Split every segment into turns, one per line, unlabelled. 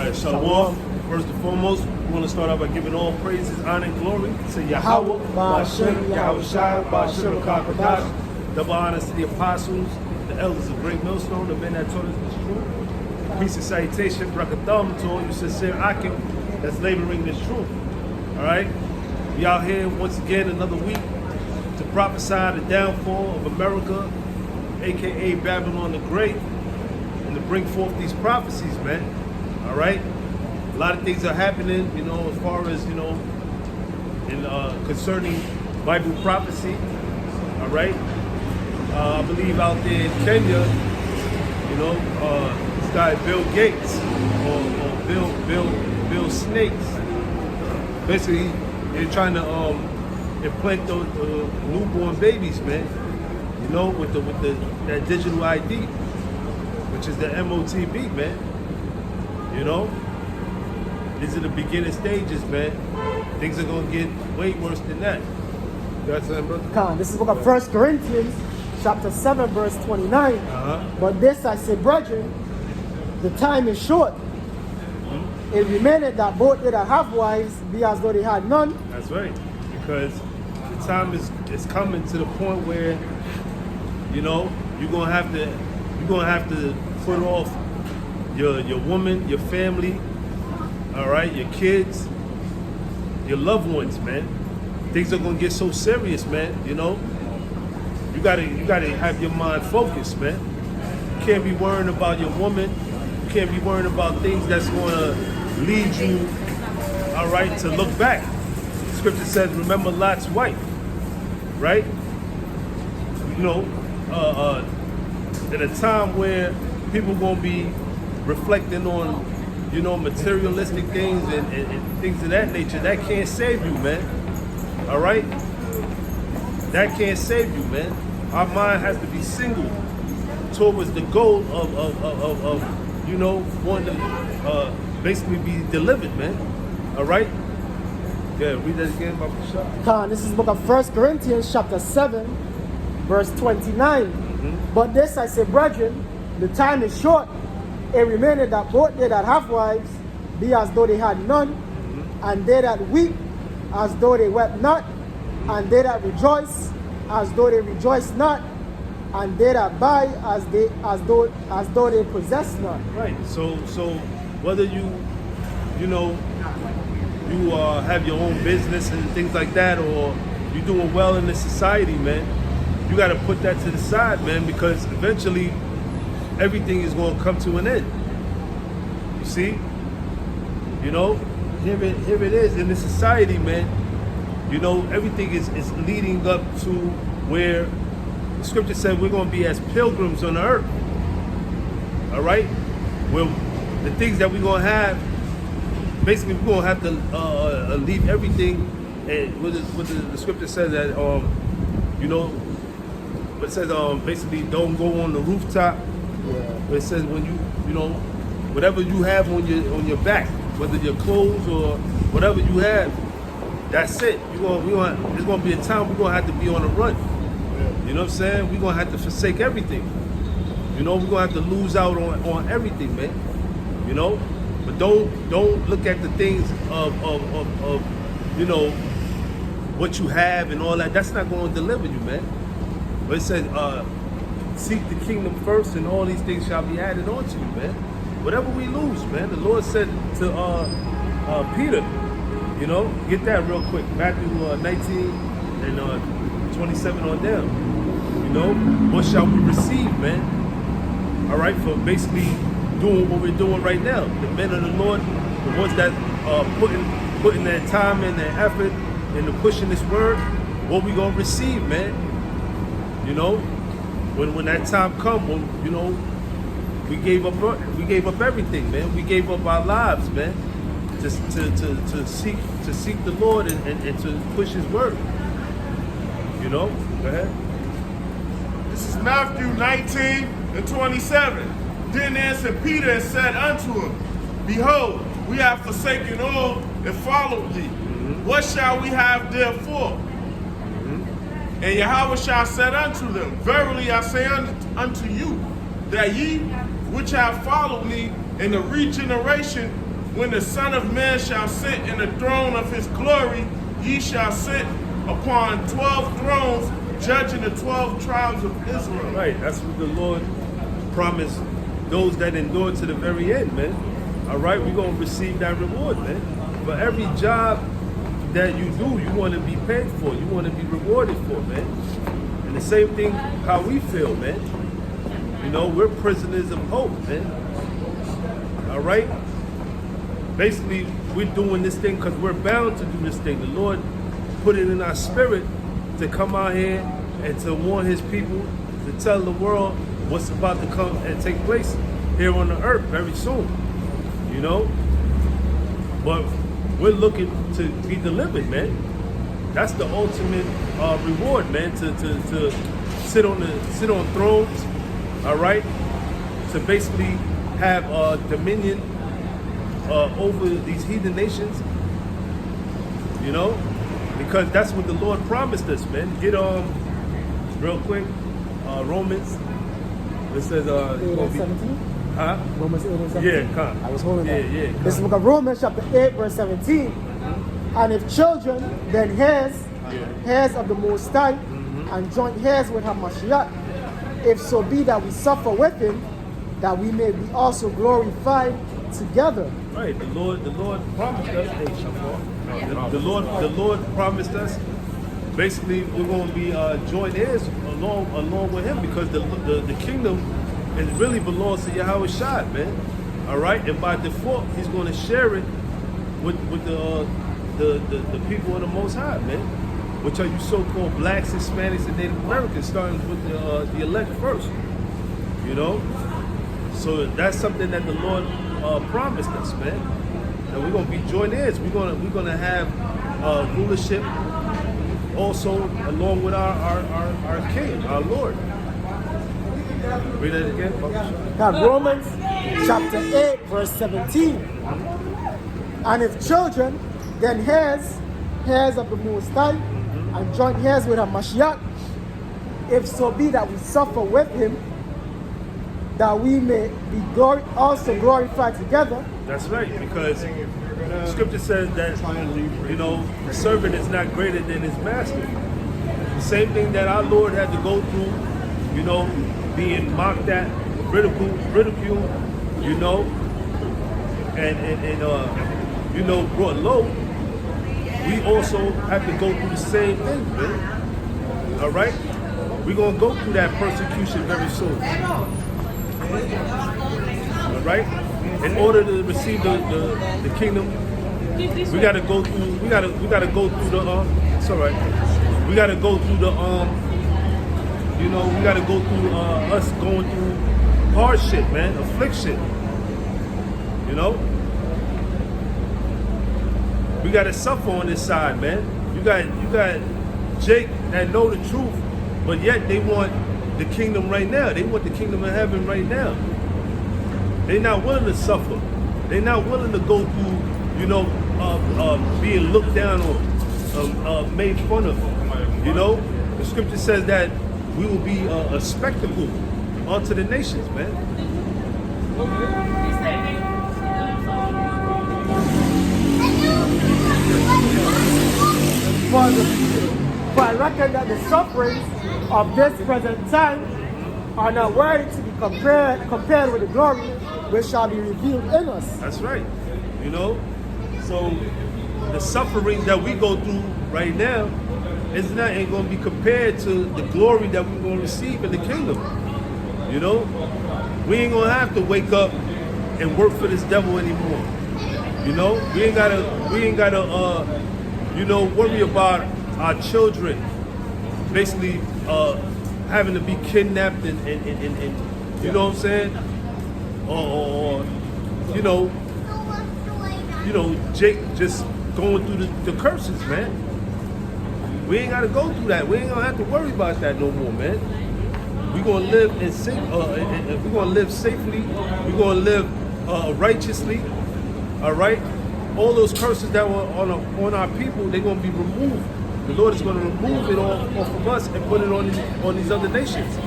right, Shalom. First and foremost, we want to start off by giving all praises, honor, and glory to Yahweh, Ba'ashem, Yahweh Shai, Ba'ashem, Kakadash. Double honors to the apostles, the elders of Great Millstone, the men that taught us this truth. Peace and salutation, brakatham to all you sincere akim that's laboring this truth. All right? We out here once again another week to prophesy the downfall of America, aka Babylon the Great, and to bring forth these prophecies, man. All right? A lot of things are happening, you know, as far as, you know, in concerning Bible prophecy. All right? I believe out there in Kenya, you know, this guy Bill Gates or Bill Snakes. Basically, they're trying to implant those newborn babies, man. You know, with that digital ID, which is the MOTB, man. You know, these are the beginning stages, man. Things are gonna get way worse than that. You got something, brother?
Khan, this is book of 1 Corinthians, chapter 7, verse 29. But this I say, brethren, the time is short. It remaineth that both they that have wives be as though they had none.
That's right, because the time is coming to the point where, you know, you're gonna have to put off your woman, your family, all right, your kids, your loved ones, man. Things are gonna get so serious, man. You know, you gotta have your mind focused, man. You can't be worrying about your woman. You can't be worrying about things that's gonna lead you, all right, to look back. Scripture says, remember Lot's wife, right? You know, in a time where people gonna be reflecting on, you know, materialistic things and things of that nature, that can't save you, man. All right? That can't save you, man. Our mind has to be single towards the goal of you know, wanting to basically be delivered, man. All right? Yeah, read that again, Papa Shah.
Khan, this is book of 1 Corinthians, chapter 7, verse 29. But this I say, brethren, the time is short. It remaineth that both they that have wives be as though they had none, and they that weep as though they wept not, and they that rejoice as though they rejoice not, and they that buy as though they possess not.
Right. So whether you know, you have your own business and things like that, or you're doing well in this society, man, you got to put that to the side, man, because eventually everything is going to come to an end. You see? You know, here it is in this society, man. You know, everything is leading up to where the scripture said we're going to be as pilgrims on the earth. All right? Well, the things that we're going to have, basically we're going to have to leave everything. And what the scripture says that, you know, it says basically don't go on the rooftop. Yeah. It says when you know, whatever you have on your back, whether your clothes or whatever you have, that's it. There's gonna be a time we're gonna have to be on the run. Yeah. You know what I'm saying? We're gonna have to forsake everything. You know, we're gonna have to lose out on everything, man. You know, but don't look at the things of you know, what you have and all that. That's not gonna deliver you, man. But it says, seek the kingdom first, and all these things shall be added on to you, man. Whatever we lose, man. The Lord said to Peter, you know, get that real quick. Matthew 19 and 27 on down. You know, what shall we receive, man? All right, for basically doing what we're doing right now. The men of the Lord, the ones that are putting their time and their effort into pushing this word, what we gonna receive, man? You know, when that time comes, when, you know, we gave up everything, man. We gave up our lives, man, to seek the Lord and to push His word. You know, go ahead.
This is Matthew 19 and 27. Then answered Peter and said unto him, Behold, we have forsaken all and followed thee. What shall we have therefore? And Yahweh shall said unto them, Verily I say unto you, that ye which have followed me in the regeneration when the Son of Man shall sit in the throne of his glory, ye shall sit upon 12 thrones, judging the 12 tribes of Israel.
Right, that's what the Lord promised those that endure to the very end, man. All right, we're going to receive that reward, man. For every job that you do, you want to be paid for. You want to be rewarded for, man. And the same thing how we feel, man. You know, we're prisoners of hope, man. All right? Basically, we're doing this thing because we're bound to do this thing. The Lord put it in our spirit to come out here and to warn his people, to tell the world what's about to come and take place here on the earth very soon. You know? But we're looking to be delivered, man. That's the ultimate reward, man. To sit on thrones, all right. To basically have dominion over these heathen nations. You know, because that's what the Lord promised us, man. Get real quick, Romans. It says
8 and 17.
huh?
Romans 8 and 17.
Yeah, come.
I was holding that.
Yeah,
This is the book of Romans chapter 8 verse 17. And if children, then heirs of the Most High, and joint heirs with Hamashiach, if so be that we suffer with him, that we may be also glorified together.
Right, the Lord promised us. Hey, Shammar. The Lord promised us. Basically, we're going to be joint heirs along with him, because the kingdom it really belongs to Yahweh Shai, man. All right, and by default, he's going to share it with the people of the Most High, man. Which are you so-called blacks, Hispanics, and Native Americans, starting with the elect first. You know, so that's something that the Lord promised us, man. And we're gonna be joint heirs. We're gonna have rulership also along with our King, our Lord. Read that again.
Now Romans chapter 8 verse 17. And if children, then heirs of the Most High, and joint heirs with Hamashiach, if so be that we suffer with him, that we may be also glorified together.
That's right, because Scripture says that, you know, the servant is not greater than his master. The same thing that our Lord had to go through, you know, being mocked at, ridiculed, you know, and you know, brought low. We also have to go through the same thing, man. All right? We're going to go through that persecution very soon. All right? In order to receive the kingdom, we got to go through. We got to go through the. It's all right. We got to go through the. You know, we got to go through us going through hardship, man, affliction. You know. We got to suffer on this side, man. You got Jake that know the truth, but yet they want the kingdom right now. They want the kingdom of heaven right now. They're not willing to suffer. They're not willing to go through, you know, being looked down on, made fun of. You know, the scripture says that we will be a spectacle unto the nations, man.
For I reckon that the sufferings of this present time are not worthy to be compared with the glory which shall be revealed in us.
That's right. You know, so the suffering that we go through right now ain't going to be compared to the glory that we're going to receive in the kingdom. You know, we ain't going to have to wake up and work for this devil anymore. You know, we ain't gotta you know, worry about our children basically having to be kidnapped and you know what I'm saying? Or you know, Jake just going through the curses, man. We ain't gotta go through that. We ain't gonna have to worry about that no more, man. We're gonna live we're gonna live safely. We're gonna live righteously. All right. All those curses that were on our people, they're going to be removed. The Lord is going to remove it off of us and put it on these other nations.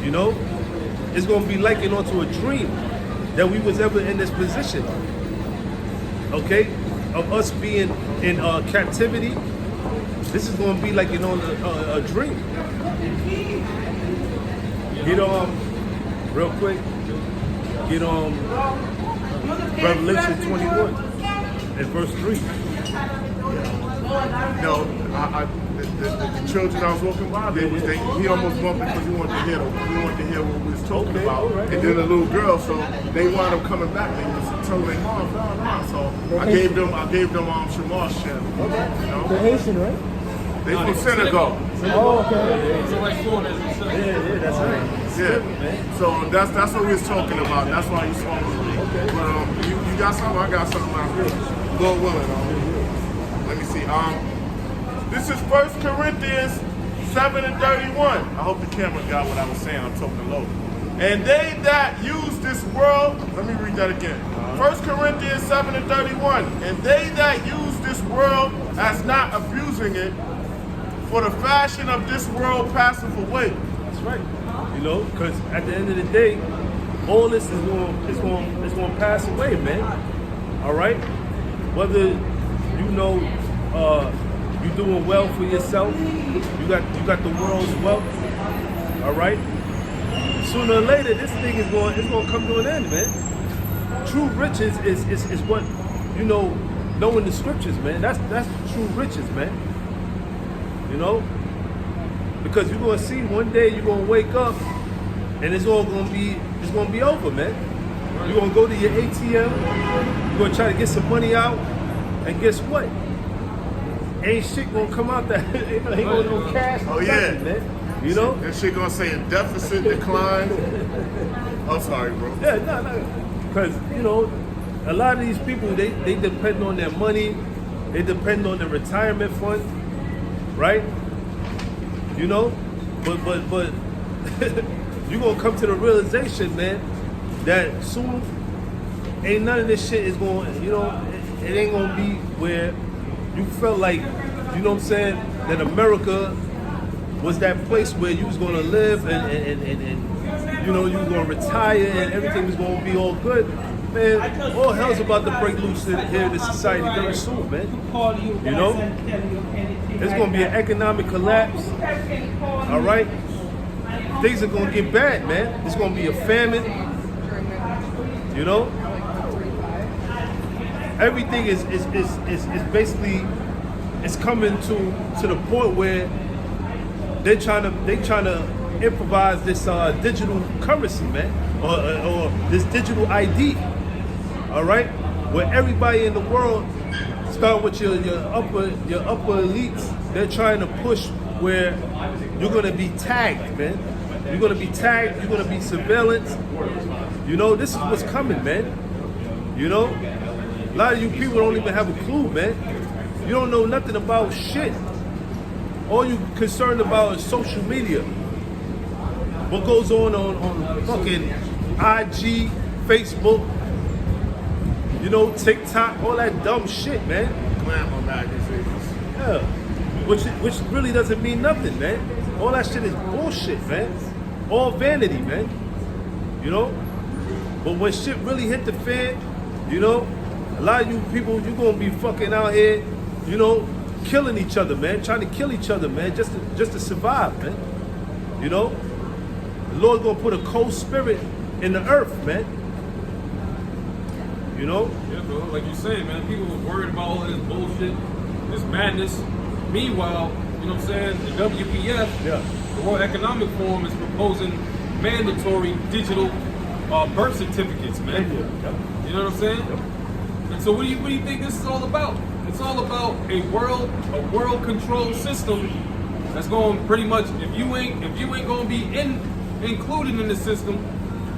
You know, it's going to be likened onto a dream that we was ever in this position. okay, of us being in captivity, this is going to be like, you know, a dream. Get real quick, get Revelation 21 and verse 3.
No, the children I was walking by, he almost bumped because he wanted to hear what we was talking
Okay,
about.
all right.
And then the little girl, so they wound up coming back. They was telling their mom, no. So I gave them Shamar's channel. You know?
The Haitian, right?
They from Senegal.
Oh, okay.
Yeah, that's right.
Yeah. So that's what we was talking about. That's why you saw me.
Okay.
But you got something, I got something out here. Lord willing. Let me see. This is 1 Corinthians 7 and 31. I hope the camera got what I was saying. I'm talking low. And they that use this world, let me read that again. 1 Corinthians 7 and 31. And they that use this world as not abusing it, for the fashion of this world passeth away.
That's right. You know, because at the end of the day, all this is going to pass away, man. All right. Whether you know you're doing well for yourself, you got the world's wealth. All right. Sooner or later, this thing is going to come to an end, man. True riches is what you know in the scriptures, man. That's true riches, man. You know, because you're gonna see one day you're gonna wake up and it's gonna be over, man. You're gonna go to your ATM, you're gonna try to get some money out, and guess what? Ain't shit gonna come out that ain't gonna no cash.
Oh yeah,
nothing, man. You know?
That shit gonna say a deficit decline. I'm sorry, bro.
Yeah, no. Because you know, a lot of these people they depend on their money, they depend on their retirement fund. Right? You know? But you're gonna come to the realization, man, that soon ain't none of this shit is going, you know, it ain't gonna be where you felt like, you know what I'm saying, that America was that place where you was gonna live and you know, you was gonna retire and everything was gonna be all good. Man, all hell's about to break loose here in this society very soon, man. You know? There's gonna be an economic collapse. All right? Things are gonna get bad, man. There's gonna be a famine. You know? Everything is basically it's coming to the point where they trying to improvise this digital currency, man, or this digital ID. All right, where everybody in the world, start with your upper elites, they're trying to push where you're gonna be tagged, man. You're gonna be tagged. You're gonna be surveillance. You know, this is what's coming, man. You know, a lot of you people don't even have a clue, man. You don't know nothing about shit. All you concerned about is social media. What goes on fucking IG, Facebook, you know, TikTok, all that dumb shit, man.
Glamour magazines.
Yeah. Which really doesn't mean nothing, man. All that shit is bullshit, man. All vanity, man. You know? But when shit really hit the fan, you know, a lot of you people, you're gonna be fucking out here, you know, killing each other, man. Trying to kill each other, man, just to survive, man. You know? The Lord's gonna put a cold spirit in the earth, man. You know?
Yeah, bro. Like you say, man, people were worried about all of this bullshit, this madness. Meanwhile, you know what I'm saying, the WEF, the World Economic Forum, is proposing mandatory digital birth certificates, man. You know what I'm saying? And so what do you think this is all about? It's all about a world control system that's going pretty much, if you ain't gonna be included in the system,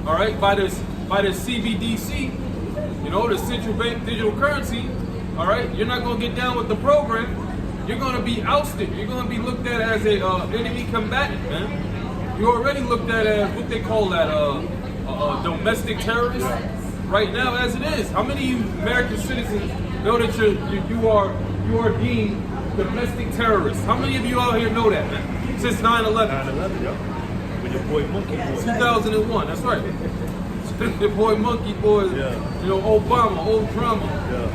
all right, by this CBDC, you know, the central bank digital currency, all right, you're not gonna get down with the program. You're gonna be ousted. You're gonna be looked at as a enemy combatant, man. You're already looked at as what they call that, domestic terrorist. Right now, as it is, how many of you American citizens know that you are deemed domestic terrorists? How many of you out here know that, man? Since 9/11.
9/11, yo. With your boy Monkey Boy.
2001. That's right. Your boy Monkey Boy.
Yeah.
You know, Obama, old drama.
Yeah.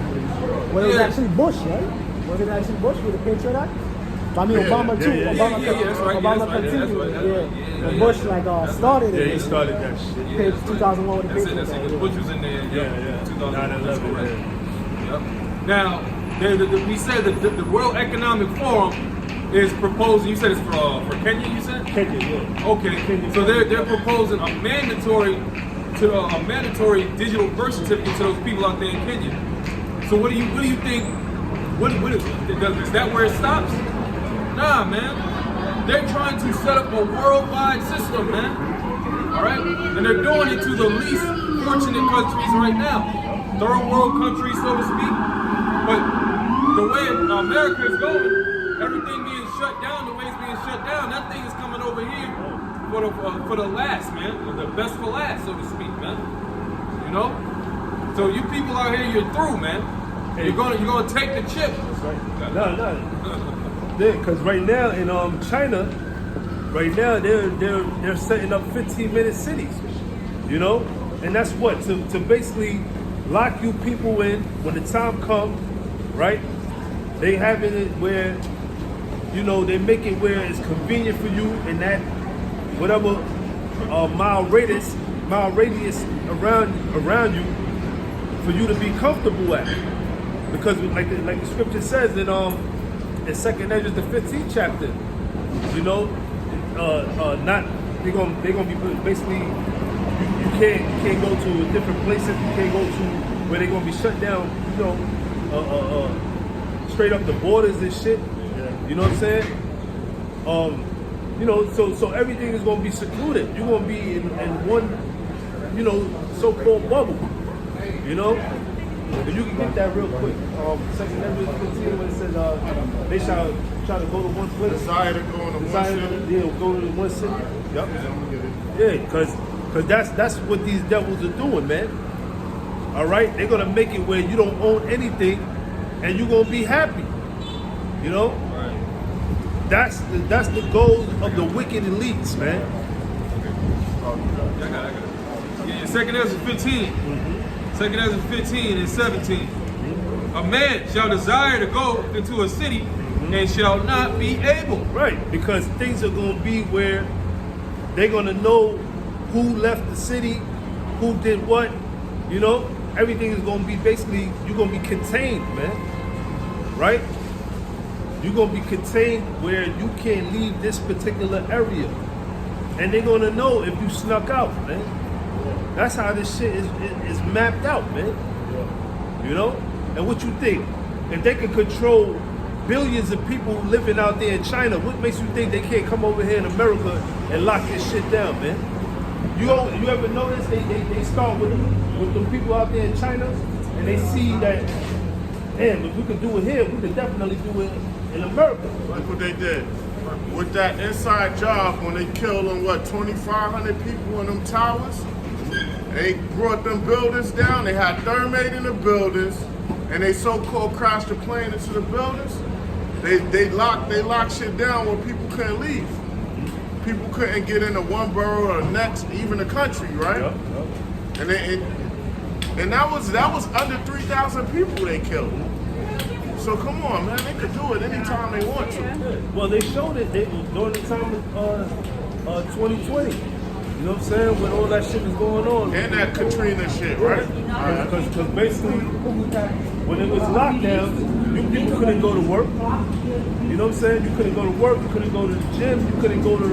Well, it was
Yeah.
actually Bush, right? Was it actually Bush with the Patriot Act? I mean,
Yeah,
Obama too.
yeah,
Obama,
that's right,
Obama
that's right,
continued.
that's right,
Yeah.
yeah,
But Bush started
Yeah,
it.
he started that shit.
Yeah,
Page
that's right.
2001 with the
That's it,
Patriot
that's it.
Act,
Because Bush was in there.
Yeah.
2011. That's
9/11,
correct.
yeah.
Yep. Now, we said that the World Economic Forum is proposing. You said it's for Kenya. You said.
Kenya, yeah.
Okay. So they're proposing a mandatory digital birth certificate to those people out there in Kenya. So what do you think? Is that where it stops? Nah, man. They're trying to set up a worldwide system, man. All right, and they're doing it to the least fortunate countries right now, third world countries, so to speak. But the way America is going, everything being shut down, the way it's being shut down, that thing is coming over here for the last, man, the best for last, so to speak, man. You know, so you people out here, you're through, man.
Hey.
You're gonna take the chip.
That's right. No. Yeah, because right now in China, right now they're setting up 15-minute cities, you know, and that's what to basically lock you people in when the time comes, right? They having it where, you know, they make it where it's convenient for you in that whatever mile radius around you for you to be comfortable at, because like the scripture says in 2nd Ezra the 15th chapter, you know, not they're gonna be basically you can't go to different places, you can't go to where they're gonna be shut down, you know, straight up the borders and shit. You know what I'm saying? You know, so everything is gonna be secluded. You're gonna be in one, you know, so-called bubble. You know? If you can get that real quick. 2nd Ezra 15 when it says they shall try to go to one place.
Desire to go into one city.
Yeah, go to one city. Yep. Yeah, because that's what these devils are doing, man. All right? They're gonna make it where you don't own anything and you're gonna be happy. You know?
Right.
That's the goal of the wicked elites, man.
I got it. Yeah, 2nd Ezra 15. 2nd Ezra 15 and 17. A man shall desire to go into a city and shall not be able.
Right, because things are going to be where they're going to know who left the city, who did what, you know? Everything is going to be basically, you're going to be contained, man. Right? You're going to be contained where you can't leave this particular area. And they're going to know if you snuck out, man. That's how this shit is mapped out, man. You know? And what you think? If they can control billions of people living out there in China, what makes you think they can't come over here in America and lock this shit down, man? You ever notice they start with the people out there in China and they see that, damn, if we could do it here, we could definitely do it in America.
Look what they did. With that inside job when they killed them, 2,500 people in them towers? They brought them buildings down, they had thermite in the buildings, and they so-called crashed the plane into the buildings. They locked shit down where people couldn't leave. People couldn't get into one borough or next, even the country, right?
Yep.
And that was under 3,000 people they killed. So come on, man, they could do it anytime they want to.
Well, they showed it during the time of 2020. You know what I'm saying? When all that shit is going on.
And that Katrina shit, right?
Because basically, when it was lockdown, you couldn't go to work. You know what I'm saying? You couldn't go to work. You couldn't go to the gym. You couldn't go to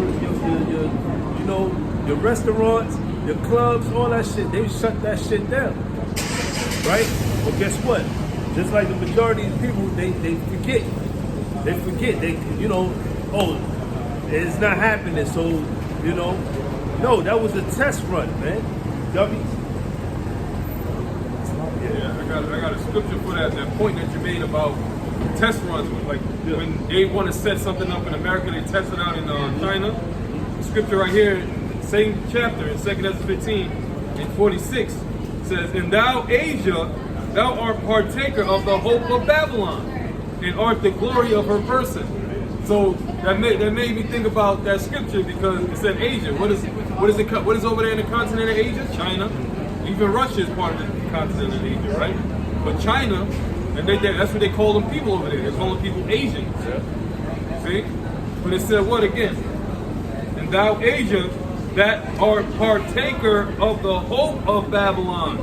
your restaurants, your clubs, all that shit. They shut that shit down, right? Well, guess what? Just like the majority of people, they forget. They forget. They it's not happening. So no, that was a test run, man. W.
Yeah, I got a scripture for that point that you made about test runs. When they want to set something up in America, they test it out in China. The scripture right here, same chapter in 2nd Ezra 15 and 46 says, "And thou, Asia, thou art partaker of the hope of Babylon, and art the glory of her person." So that made me think about that scripture because it said Asia. What is over there in the continent of Asia? China. Even Russia is part of the continent of Asia, right? But China And that's what they call them people over there. They call them people Asians. See? But it said what again? And thou Asia, that art partaker of the hope of Babylon.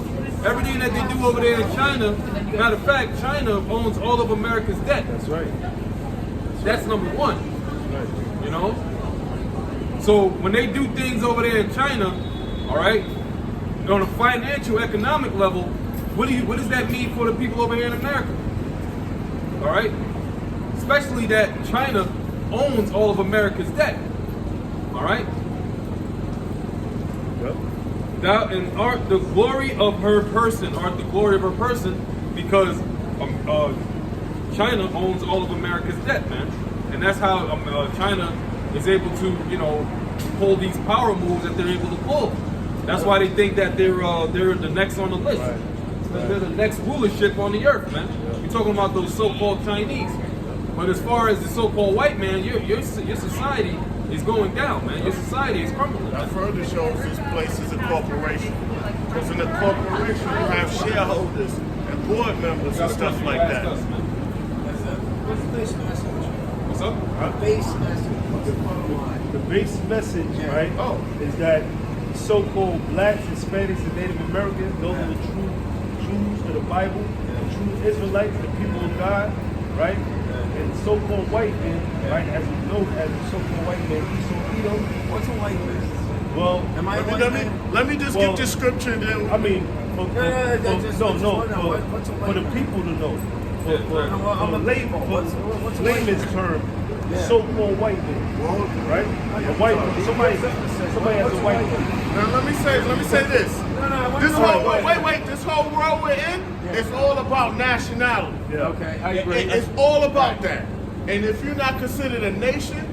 Everything that they do over there in China, matter of fact, China owns all of America's debt.
That's right.
That's number one.
That's right.
You know? So when they do things over there in China, all right, on a financial, economic level, what does that mean for the people over here in America? All right? Especially that China owns all of America's debt. All right?
Yep.
Thou and art the glory of her person, because China owns all of America's debt, man. And that's how China is able to, pull these power moves that they're able to pull. That's why they think that they're the next on the list.
Right.
They're the next rulership on the earth, man. You're talking about those so-called Chinese. But as far as the so-called white man, your society is going down, man. Your society is crumbling.
That further shows this place is a corporation. Because in a corporation, you have shareholders and board members and stuff like that.
What's the base message?
What's up?
The base message. What's the bottom line?
The base message,
Yeah.
right,
Oh.
is that so-called blacks, Hispanics, and Native Americans, those are the true Jews of the Bible, the true Israelites, the people of God, right? And so-called white men, right, as we know as the so-called white man, Edom.
What's a white man?
Well,
Am I a white man?
Let me just
Well,
get the scripture and then.
I mean, for the people to know. For layman's term,
Yeah.
so-called white man, right? A white man, somebody has a white man.
Now let me say this. This whole world we're in is all about nationality.
Yeah.
Okay, I agree.
It's all about that. And if you're not considered a nation,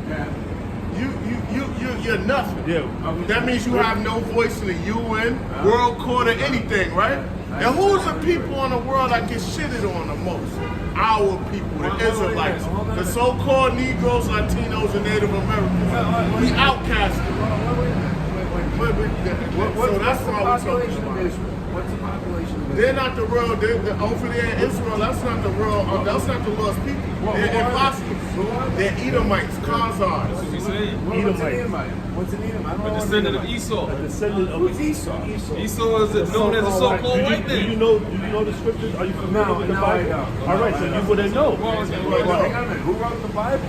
you're nothing.
Yeah.
That means you have no voice in the UN, World Court, or anything, right? And who's the people in the world that get shitted on the most? Our people, the Israelites, the so-called Negroes, Latinos, and Native Americans. We outcasted. So that's why we're talking about it.
What's the population of Israel?
They're not the world. They're over there in Israel. That's not the world. That's not the Lord's people. They're impossible. They're Edomites, Khazars.
That's what he's saying.
What's an Edomite? What's an Edomite? I don't
A
know
descendant
what
of
an
Esau.
A descendant of
Who's Esau?
Esau is known as a so-called white
Do you
man.
know the scriptures? Are you familiar with the
No,
Bible?
I don't.
All right, so you wouldn't know.
Well, hang on a minute. Who wrote the Bible?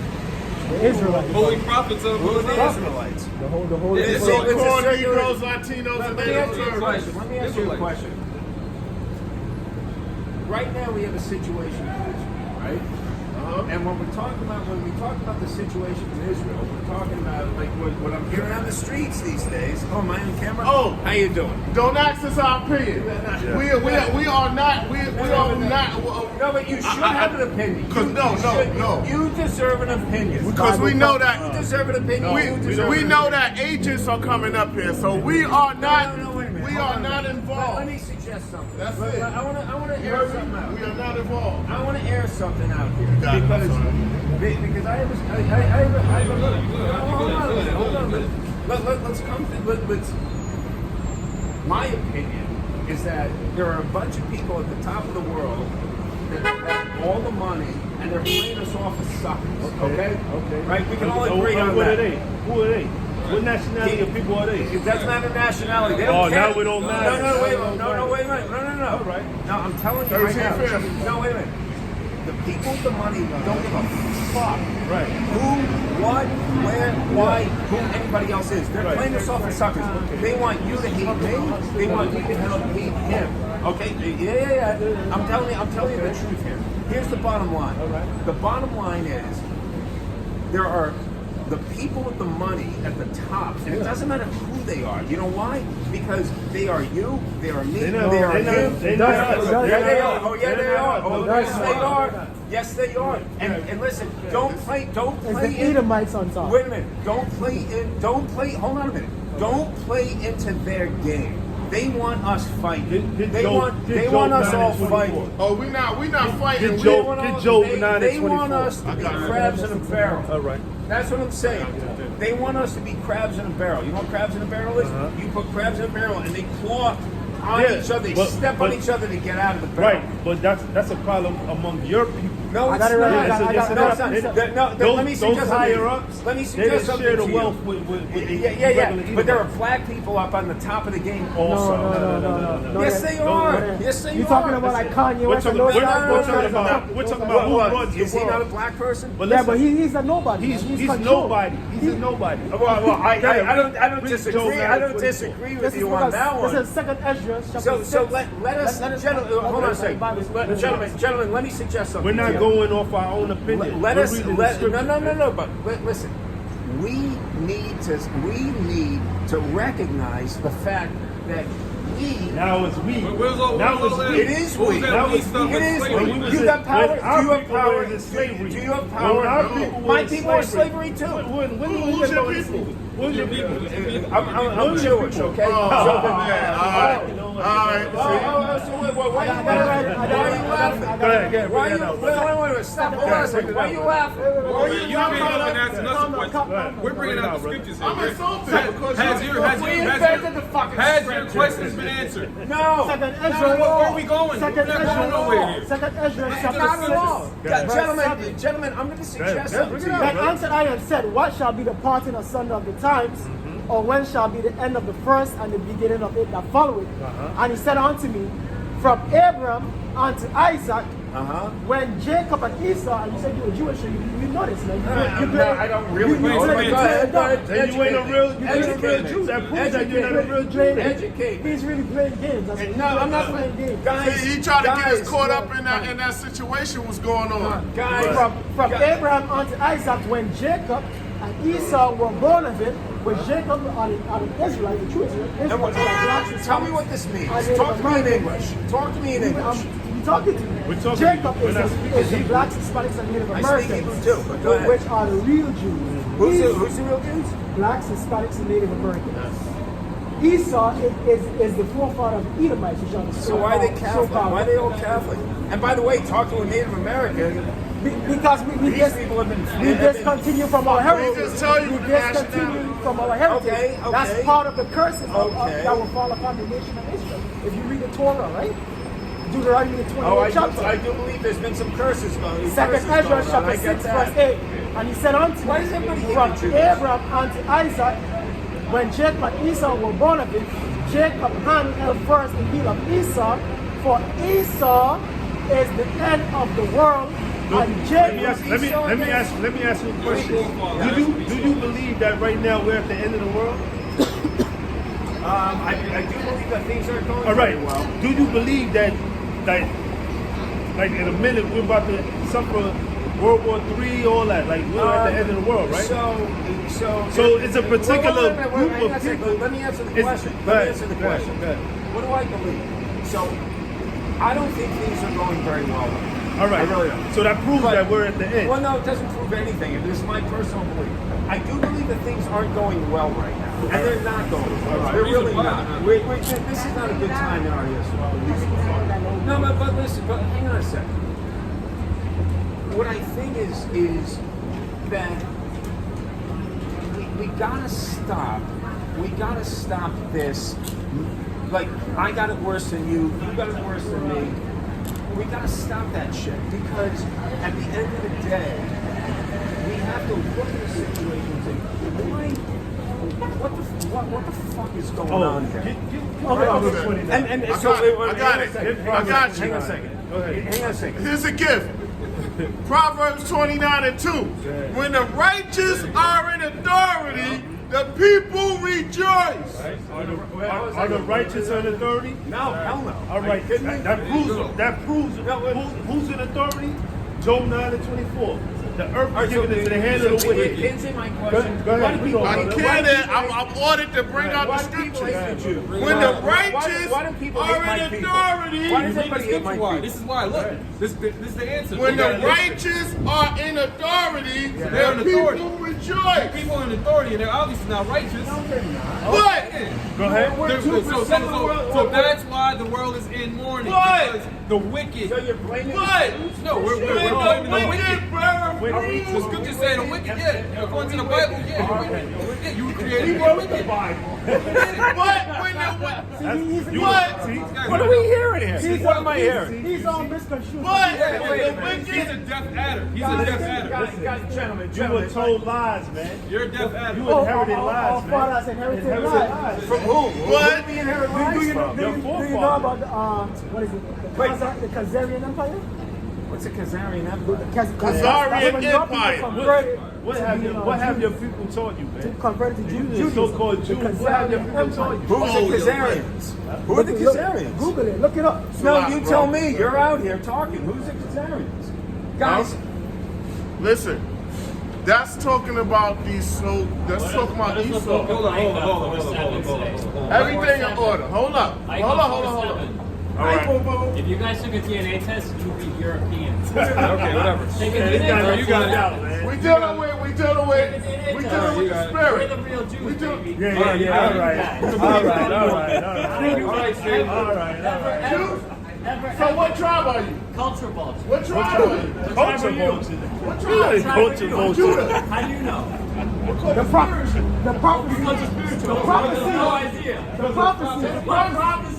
The Israelites.
Holy prophets of
Who are
the
the Israelites?
The whole
Yeah,
The
it's
So
Israelites.
it's a
so-called
circular-
Negroes, Latinos, and
Let me
Native
ask you a
Americans.
question. Let me ask you a question. Right now we have a situation in Israel, right? And when we talk about the situation in Israel, we're talking about like what I'm hearing on the streets these days. Oh, am I on camera?
Oh.
How you doing?
Don't ask us our opinion. We are not.
No, but you should have an opinion.
'Cause no.
You deserve an opinion.
Because we know
You
that
deserve an opinion. You deserve
we
an
know
opinion.
that agents are coming up here, so we are not.
No, wait a minute.
We
Hold
are
on a
not
minute.
involved.
Let me suggest something.
That's it.
I want to
You
air
heard
something
me?
out.
We are not involved.
I want to air something out here
Got it.
because
I'm sorry.
because I have hold on a minute. Let's come to let's. My opinion is that there are a bunch of people at the top of the world that have all the money and they're playing us off as suckers. Okay. Right. We can all agree on
What are
that.
they? Who are they? What nationality of people are they?
That's not a nationality. They don't
Oh,
care.
now it don't matter.
No, wait a minute. No, wait a minute. No.
All right.
No, I'm telling you right
1350.
now. No, wait a minute. The people with the money don't give a fuck.
Right.
Who, what, where, why, who anybody else is. They're
Right.
playing us off as suckers. They want you to hate me. They want me to hate him. Okay? Yeah. I'm telling you the truth here. Here's the bottom line. The bottom line is there are the people with the money at the top, and it doesn't matter who they are. You know why? Because they are you, they are me,
They're not-
they are
they're not-
him.
they're
not-
Yeah,
they're
they
not-
are. Oh, yeah, they are. Oh,
they're
yes,
not.
they are. Yes, they are. And listen, don't play
It's the
in.
Edomites on top.
Wait a minute. Don't play. Hold on a minute. Don't play into their game. They want us fighting.
Get
They
Joe-
want
get
us
Joe
all
924.
fighting.
Oh, we not fighting.
Get
We-
Joe-
want
get
us-
Job
they
9 and
want
24.
us to be crabs in a barrel.
All right.
That's what I'm saying. They want us to be crabs in a barrel. You know what crabs in a barrel is? You put crabs in a barrel and they claw on
Yeah,
each other,
but-
step
but-
on each other to get out of the barrel.
Right, but that's a problem among your people.
No,
I
it's
got it right.
not.
I got-
No,
I got-
it's not.
I got-
Let me
Those
suggest
higher
something.
ups,
Let me
they
suggest
didn't
something
share the
to you.
wealth with the
Yeah.
regular
But there are
Edomites.
black people up on the top of the game also.
No,
Yes, they are. Yes, they are.
You talking about like Kanye
We're
West
talking,
and those
we're,
guys?
we're
Those
talking
guys
about
are-
we're talking
those
about
guys-
who
What,
runs
is
the
he not a
world.
black person?
But
Yeah,
listen,
but he's a nobody.
he's
controlled.
nobody. He's a nobody.
Well, I don't
Read
disagree.
Job
I don't
9:24.
disagree with
This is
you on
because
that one.
this is Second Ezra chapter
So
6.
let us, hold on a second. Gentlemen, let me suggest something.
We're not
here.
going off our own opinion.
Let
We're
us
reading the
let
scripture.
no. But listen, we need to recognize the fact that we.
Now it's we.
Where's all
Now
that?
it's we.
It is
What was
we.
that
Now
we
it's
stuff
It
in
is
slavery?
When we was
You
in-
got power.
when our
Do you have
people
power?
were in slavery.
Do you have
When
power?
our people were
My
in
people are slavery too.
When
Who's your people?
Who's your people?
I'm Jewish, okay?
Oh,
So
man. All right.
so why are you laughing?
Go ahead,
Why are
bring
you?
that out.
Wait, stop. Hold on a second. Why are you laughing?
You came up and asked us a question. We're bringing out the scriptures here.
I'm insulted because
Has your questions been answered?
No.
Second
Where
Ezra.
are we going?
Second
We're not going nowhere here.
Second Ezra chapter
Not at all.
6.
Gentlemen, I'm going to suggest
Yeah,
something to you.
Then answered I and said, what shall be the parting asunder of the times? Or when shall be the end of the first and the beginning of it that followeth? And he said unto me, from Abram unto Isaac, when Jacob and Esau, and you said you were Jewish, so you know this, man.
I don't really know.
you
Go
play-
ahead.
Then you ain't a real
Educate
Jew.
me.
That proves that you're not a real Jew.
Educate me.
He's really playing games. That's what
No, I'm not
playing games.
Guys,
He tried to get
guys,
us caught up in that situation was going on.
Guys,
From Abraham unto Isaac, when Jacob and Esau were born of it, when Jacob are the Israelites, the true Israelites,
tell me what this means. Talk to me in English. Talk to me in English.
You talking to me?
We're talking-
Jacob
we're
is
not
the
speaking
blacks, Hispanics, and Native
I speak
Americans,
Hebrew too, but go ahead.
which are the real Jews.
Who's the real Jews?
Blacks, Hispanics, and Native Americans. Esau is the forefather of the Edomites, which are the
So why are they Catholic?
so-called-
Why are they all Catholic? And by the way, talk to a Native American.
Because we
These
just
people have been.
we discontinue from our heritage.
just tell you
We
the
discontinue
nationality.
from our heritage.
Okay.
That's part of the curses
Okay.
that will fall upon the nation of Israel. If you read the Torah, right? Deuteronomy the 28th
Oh, I
chapter.
do believe there's been some curses.
Second Ezra
I
chapter
get
6
that.
verse 8. And he said unto
Why
me,
does everybody hate
from
the Jews?
Abraham unto Isaac, when Jacob and Esau were born of it, Jacob hand held first the heel of Esau, for Esau is the end of the world, and
Let me
Jacob
ask you a question. Do you believe that right now we're at the end of the world?
I do believe that things aren't going
All right.
very well.
Do you believe that like in a minute we're about to suffer World War III, all that? Like we're at the end of the world, right?
So
it's a particular
wait,
group
hang on
of
a second.
people.
Let me answer the
It's-
question.
go
Let me
ahead,
answer the
go ahead,
question.
go ahead.
What do I believe? So I don't think things are going very well.
All right.
I really don't.
So that proves
But-
that we're at the end.
Well, no, it doesn't prove anything. This is my personal belief. I do believe that things aren't going well right now, and they're not going well. They're really not. This is not a good time in our history. No, but listen. But hang on a second. What I think is that we gotta stop. We gotta stop this. Like I got it worse than you. You got it worse than me. We gotta stop that shit because at the end of the day, we have to look at the situation and say, why? What the fuck is going on here?
Proverbs 29.
And
I
so
got it. I got it. I got you.
Hang on a second.
Go ahead.
Hang on a second.
Here's a gift. Proverbs 29:2. When the righteous are in authority, the people rejoice.
Are the righteous in authority?
No, hell no.
All right.
Are you kidding me?
That proves who's in authority? Job 9:24. The earth
All
is
right, so
given into the hand of the wicked.
answer my question.
Go ahead.
Why do people
I
I
hate-
can't. I'm ordered to bring out the
Why do people
scriptures.
hate the Jews?
When the righteous
Why do people hate
are
my
in
people?
authority,
Why does
Read the
everybody hate
scripture
my
why.
people?
This is why. Look, this is the answer.
when
We
the
gotta listen.
righteous are in authority,
They're in
the people
authority.
rejoice.
People in authority, and they're obviously not righteous.
What?
Go ahead.
We're
So
2% of the world.
that's why the world is in mourning.
What?
Because the wicked.
So you're blaming
What?
No, we're
Ain't
blaming
no
the
wicked,
wicked.
bro.
The scripture say the wicked, yeah. According to the Bible, yeah, you created the wicked.
What? When the what?
What are we hearing here? What am I hearing?
These all misconstrued.
What?
Wait,
When
wait,
the
wait. He's a
wicked?
deaf adder. He's a deaf adder.
Guys, gentlemen,
You were told lies, man.
You're a deaf adder.
You inherited
Our
lies, man.
fathers inherited
Inherited
lies.
lies.
From who?
What?
Who do we inherit lies
Do you know
from?
Your
about
forefathers.
the what is it?
Wait.
The Khazarian Empire?
What's a Khazarian empire?
Khazarian Empire.
What have your people taught you, man?
Converted to
The
Judaism.
so-called Jews. What have your people taught you?
Who's the Khazarians? Who are the Khazarians?
Google it. Look it up.
No, you tell me. You're out here talking. Who's the Khazarians? Guys,
Listen, that's talking about these so. That's talking about Esau.
Hold on.
Everything in order. Hold up. Hold on. All right.
If you guys took a DNA test, you'd be European.
Okay, whatever.
Take a
This
DNA
guy
test.
you got it.
out, man.
We dealing with the
We're
spirit.
the real Jews, baby.
Yeah, all right. All right.
So what tribe are you?
Culture vulture.
What tribe are you?
Culture vulture.
What
You ain't
tribe?
culture vulture.
How do you know?
The prophecy. The prophecy.
Because it's spiritual.
The prophecy.
No idea.
The prophecy.
What prophecy?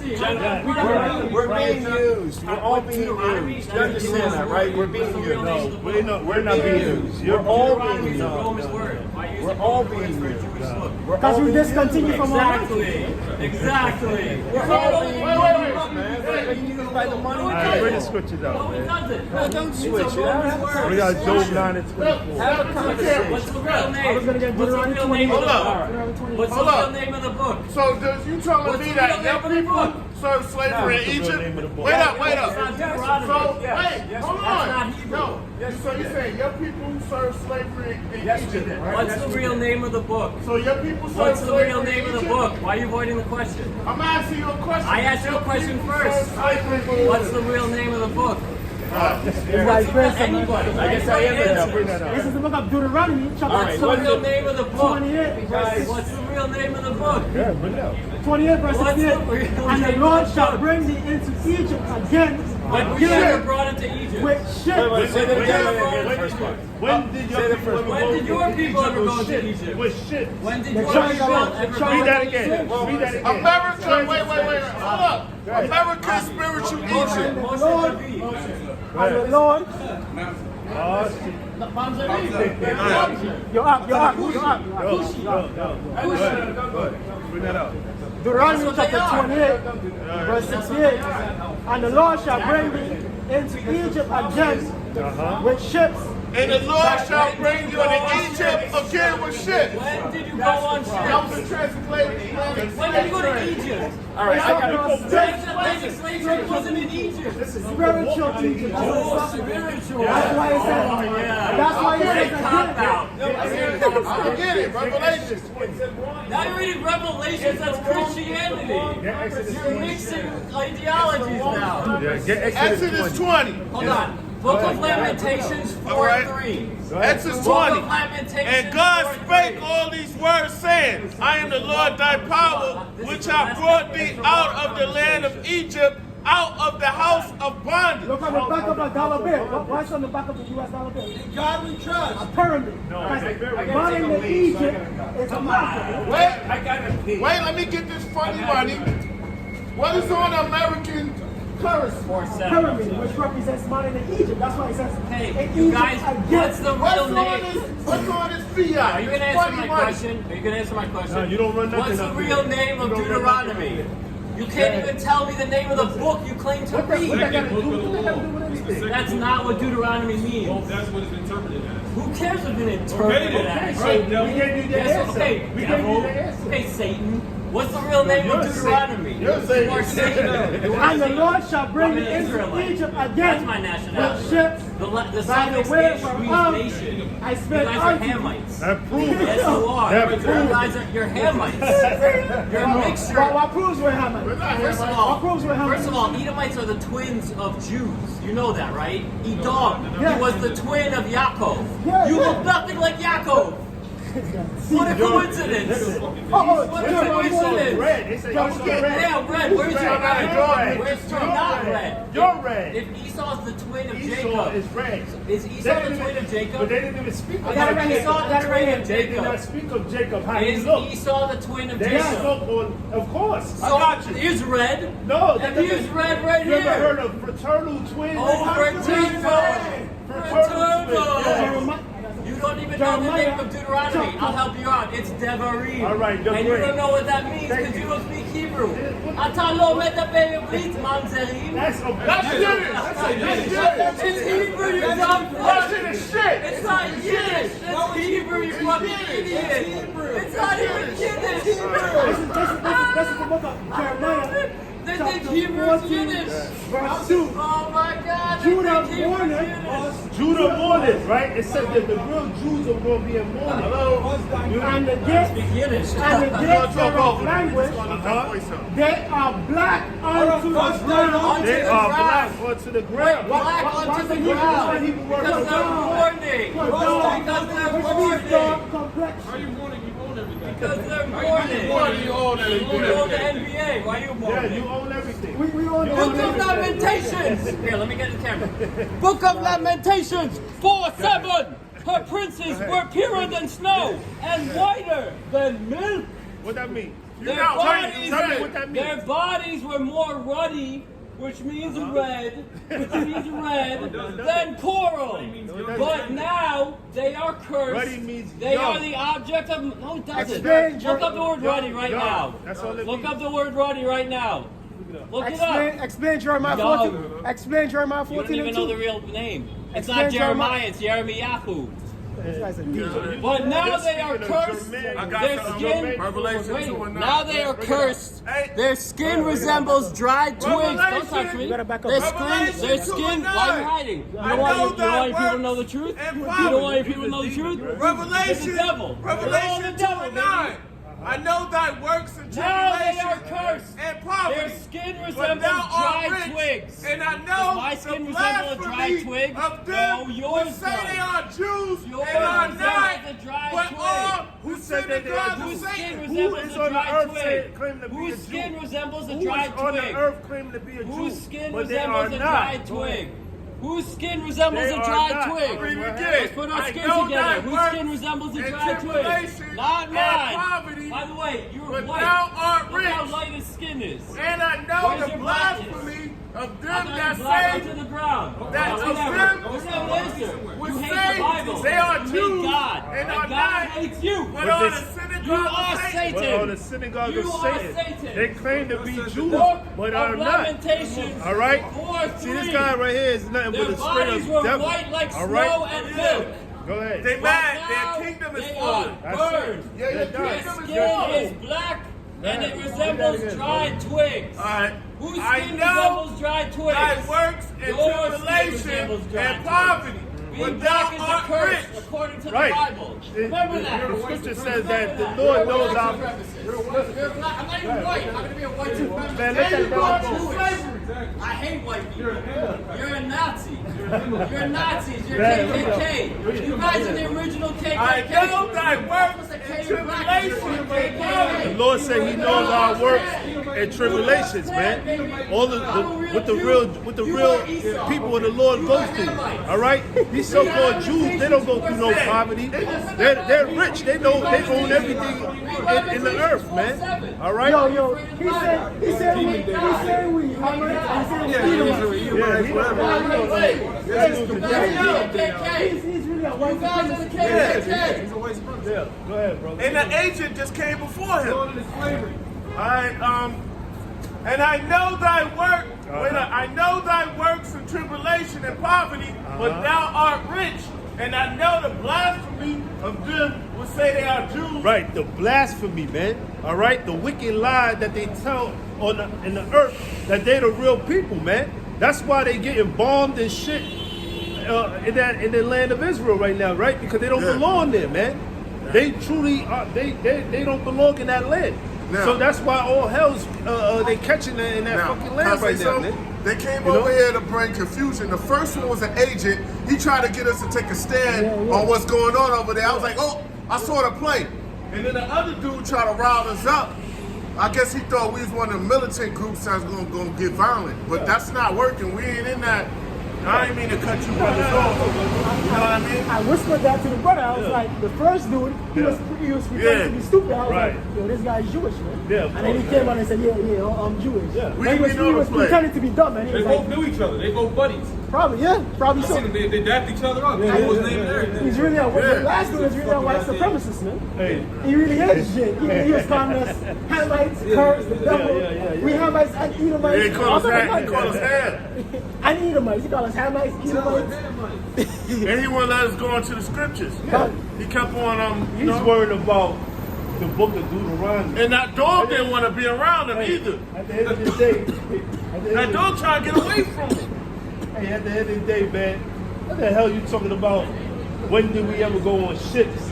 we're being used. We're all being used. You understand that, right? We're being used.
No, we're not being used.
We're all
Deuteronomy
being
is a
used.
Roman word. Why use
We're
a
all
Roman word
being
for a
used.
Jewish book?
Because we discontinue from our
Exactly.
We're all being used, man. We're being used by the money.
All right, bring the scriptures
No,
out,
it
man.
doesn't.
No, don't switch
It's a
it
Roman
out.
word.
We got Job 9 and 24.
Have a conversation.
What's the real name?
I was going to get
What's the
Deuteronomy
real name of the
28.
Hold
book?
Deuteronomy
What's the
Hold
real
up.
name of the book?
So does you telling
What's
me
the
that
real
your
name of the
people
book?
served slavery in
What's the real
Egypt?
name of the book?
Wait up.
It's not Deuteronomy.
So
Yes,
wait,
yes,
hold
that's
on.
not Hebrew.
No. So you're saying your people served slavery in
Yes, we
Egypt,
did.
right?
What's the real name of the book?
So your people served
What's the
slavery
real name
in
of the
Egypt?
book? Why are you avoiding the question?
I'm asking you a question.
I asked you a
Your
question
people
first.
served slavery in
What's the
Egypt.
real name of the book?
It's like first
Anybody.
I guess I am the devil.
Bring that out.
This is the book of Deuteronomy, chapter
What's the real name of the book?
28,
What's the real name of the book?
Yeah, bring it out.
28 verse
What's the
68.
real
And the
name
Lord
of the
shall
book?
bring thee into Egypt again
When we ever brought into Egypt?
with ships.
Say that again, the first part.
When did your people ever
When
go
did your
to
people
Egypt
ever
with
go to
ships?
Egypt?
With ships.
When did
The
your
China-
people
the
ever
China-
go
Read that
to
again.
Egypt?
Read that again.
America, wait. Hold up. America's spiritual Egypt.
Moshe
Lord,
David.
and the Lord,
Oh, shit.
you're up.
Go. Good. Bring that out.
Deuteronomy chapter 28, verse 68. And the Lord shall bring thee into Egypt again with ships.
And the Lord shall bring you into Egypt again with ships.
When did you go on
That was
ships?
the translated.
When did you go to Egypt?
All right, I got it.
Transatlantic slavery wasn't in Egypt.
Spiritual Egypt.
Oh, spiritual.
That's why it says.
Oh, yeah.
That's why it
What a
says
cop
again.
out.
I get it. Revelations.
Now you're reading Revelations, that's Christianity. You're mixing ideologies now.
Yeah, get
Exodus 20.
Hold on. Book of Lamentations
All right.
4:3.
Exodus
Book
20.
of Lamentations
And God
4:3.
spake all these words, saying, I am the Lord thy power, which have brought thee out of the land of Egypt, out of the house of bondage.
Look on the back of a dollar bill. What's on the back of the US dollar bill?
God we trust.
A pyramid. Money in Egypt is a market.
Wait,
I got to pee.
wait, let me get this funny money. What is on American currency?
4:7.
Pyramid, which represents money in Egypt. That's why it says
Hey,
in
you
Egypt
guys,
again.
what's the
What's
real
on
name?
this? What's on this fiat?
Are you gonna
This
answer
funny
my
money.
question? Are you gonna answer my question?
No, you don't run nothing
What's the
up
real
here.
name of
You don't run
Deuteronomy?
nothing
You can't even tell me the name of the book you claim to
What that
read.
got to do with anything?
That's not what Deuteronomy means.
That's what it's interpreted as.
Who cares if it's interpreted as?
Right, now we gave you the
Yes,
answer.
okay,
We gave you
devil.
the answer.
Okay, Satan. What's the real name of
you're
Deuteronomy?
You're Satan.
You are Satan. You are
And the
Satan.
Lord shall bring
I'm
thee
an
into
Israelite.
Egypt
That's
again
my
with
nationality.
ships.
The
By the
Semites
way
is Jewish
whereof
nation.
I
You
spent
guys are
unto thee.
Hamites.
That proves it.
Yes, you are.
That
You
proves
guys are, you're Hamites. You're a mixture.
What proves we're Haman?
First of all, Edomites are the twins of Jews. You know that, right? Edom.
Yeah.
He was the twin of Yaakov.
Yeah,
You
yeah.
look nothing like Yaakov. What a coincidence! What a coincidence!
Red. They say
Yeah,
Esau red.
red. Where's your
Red.
red?
You're red.
Where's
You're
not
red.
red?
You're red.
If Esau's the twin of
Esau
Jacob,
is red.
is
They
Esau the
didn't
twin
even-
of Jacob?
But they didn't even speak
I
of
got it right here.
Jacob.
Esau the twin of
They did not
Jacob.
speak of Jacob. How he
Is
looked.
Esau the twin of
They
Jacob?
spoke on, of course. I
So
got you.
is red.
No,
And here's red right
You ever
here.
heard of fraternal twins?
Oh, fraternal.
Fraternal.
You don't even know the name of Deuteronomy. I'll help you out. It's Devarim.
All right,
and you
great.
don't know what that means because you don't speak Hebrew. Atalo medaber brit mamzerim.
That's Yiddish. That's
It's Hebrew, you dumb fuck.
Yiddish shit.
It's not Yiddish. It's Hebrew, you fucking idiot. It's not even Yiddish.
This is the book of Jeremiah.
They think Hebrew's Yiddish.
Verse 2.
Oh my God. They
Judah
think Hebrew's
mourned.
Yiddish.
Judah mourning, right? It said that the real Jews are going to be in mourning.
And the gates
Speak Yiddish.
and the gates thereof language, they are black unto the ground.
They are black onto the ground.
Black onto the ground. Because they're mourning. Because they're mourning.
Complexion.
How you mourning? You own everything.
Because they're mourning.
You own everything.
You own the NBA. Why are you
Yeah,
mourning?
you own everything.
We own
Book of
everything.
Lamentations. Here, let me get the camera. Book of Lamentations 4:7. Her princes were purer than snow and whiter than milk.
What that mean?
Their
Tell
bodies,
me what that
their
means.
bodies were more ruddy, which means red, than coral. But now they are cursed.
Ruddy means
They
young.
are the object of. No, it doesn't.
Explain,
Look up the word ruddy right
young.
now.
That's all it
Look
means.
up the word ruddy right now. Look it up.
Explain Jeremiah
Young.
14. Explain Jeremiah
You don't
14
even
and
know the
2.
real name. It's
Explain
not Jeremiah,
Jeremiah.
it's Yirmiyahu.
This guy's a DJ.
But now they are
Speaking of
cursed.
Jermaine,
I got
Their
something.
skin.
Revelation
Wait,
2 and 9.
now they are cursed.
Hey.
Their skin resembles dried twigs. Don't touch me.
You gotta back up.
Their skin.
Revelation
Their
2
skin.
and 9.
Why are you hiding? You
I
don't want
know
you don't want
thy
people to know the
works
truth.
and
You don't want
poverty.
people to know the truth. It's
Revelation,
the devil. They're all the
Revelation 2
devil,
and
baby.
9. I know thy works and
Now they are
tribulation
cursed.
and poverty.
Their skin
But
resembles
thou art
dried
rich,
twigs.
and I
Does
know
my skin
the
resemble a dried
blasphemy
twig?
of them
No, yours
who say
does.
they are Jews
Yours
and are
resembles
not,
a dried
but
twig.
all who
Who said that they are
synagogue of
Whose skin
Satan.
resembles
is
a
on the
dried
earth
twig?
claim to be a
Whose
Jew?
skin resembles a
Who
dried
is on
twig?
the earth claiming to be a Jew?
Whose skin
but they are
resembles a
not.
dried twig? Whose skin resembles
They
a
are
dried
not.
twig?
Read it
again.
Let's put our
I
skin
know
together.
thy
Whose
works
skin resembles a
and
dried twig?
tribulation
Not
and
mine.
poverty,
By the way, you're
but
white.
thou art
Look how
rich.
light his skin is.
And I know
Where's
the
your blackness?
blasphemy of
I
them
thought
that
you black
say
onto the ground.
that
Whatever.
of them
What's that answer?
would
You hate
say
the Bible.
they are
You hate
Jews
God.
and are
God
not,
hates you.
but are the
this-
synagogue
You
of
are
Satan.
Satan.
But on the synagogue
You
of
are
Satan.
Satan.
They claim to be Jews,
Book
but
of
are not.
Lamentations.
All right?
4:3.
See, this guy right here is nothing
Their
but a straight
bodies
up
were
devil.
white like
All
snow
right?
and milk.
Go ahead.
They
But
mad.
now
Their kingdom is
they
fallen.
are
That's it.
burned.
Yeah, your
They're
Their
kingdom is
skin
fallen.
is black and it
Read
resembles
that again,
dried twigs.
All right.
Whose
I
skin
know
resembles dried twigs?
thy works and
Yours skin
tribulation
resembles dried
and
twigs.
poverty,
Being
but
black
thou
is a
art
curse,
rich.
according to
Right.
the Bible. Remember that.
The scripture says that the Lord knows our.
I'm not even white. I'm going to be a white supremacist.
Man, let that brother
I'm
go.
Jewish. I hate white people. You're a Nazi. You're Nazis. You're
Man,
KKK. You guys are the original KKK.
I know thy works and
K
tribulation and
The
poverty.
Lord said He knows our works and tribulations, man. All the what the real people of the Lord go through. All right, these so-called Jews, they don't go through no poverty. They're rich. They own everything in the earth, man. All right.
Yo, he said we. How many? He said we.
Yeah,
KKK.
He's really a
You
white
guys are the
supremacist.
KKK.
yeah. Go ahead, bro.
And the agent just came before him. And I know thy work. I know thy works and tribulation and poverty, but thou art rich. And I know the blasphemy of them will say they are Jews.
Right, the blasphemy, man. All right, the wicked lie that they tell in the earth that they the real people, man. That's why they getting bombed and shit in the land of Israel right now, right? Because they don't belong there, man. They truly are. They don't belong in that land.
Now-
So that's why all hell's they catching in that
Now,
fucking
can I
land
say
right now,
something?
man.
They came
You know?
over here to bring confusion. The first one was an agent. He tried to get us to take a stand on what's going on over there. I was like, oh,
I saw the play. And then the other dude tried to rile us up. I guess he thought we was one of the militant groups that was gonna get violent. But that's not working. We ain't in that. I ain't mean to cut you brothers off. You know what I mean?
I whispered that to the brother. I was like, the first dude, he was pretending to be stupid. I was like, yo, this guy's Jewish, man.
Yeah,
and then he came on and said, yeah, I'm Jewish.
Yeah.
He was pretending to be dumb, man. He
They
was
both
like,
knew each other. They both buddies.
probably so.
I seen them. They dapped each other up. They know his name and everything.
He's really the last dude is really a white supremacist, man.
Hey.
He really is shit. He was calling us Hamites, Kurds, the devil. We Hamites and Edomites.
He called us Ham.
And Edomites. He called us Hamites, Edomites.
And he wouldn't let us go into the scriptures. He kept on,
He's worried about the book of Deuteronomy.
and that dog didn't want to be around him either.
At the end of the day,
That dog tried to get away from him.
hey, at the end of the day, man, what the hell you talking about? When did we ever go on ships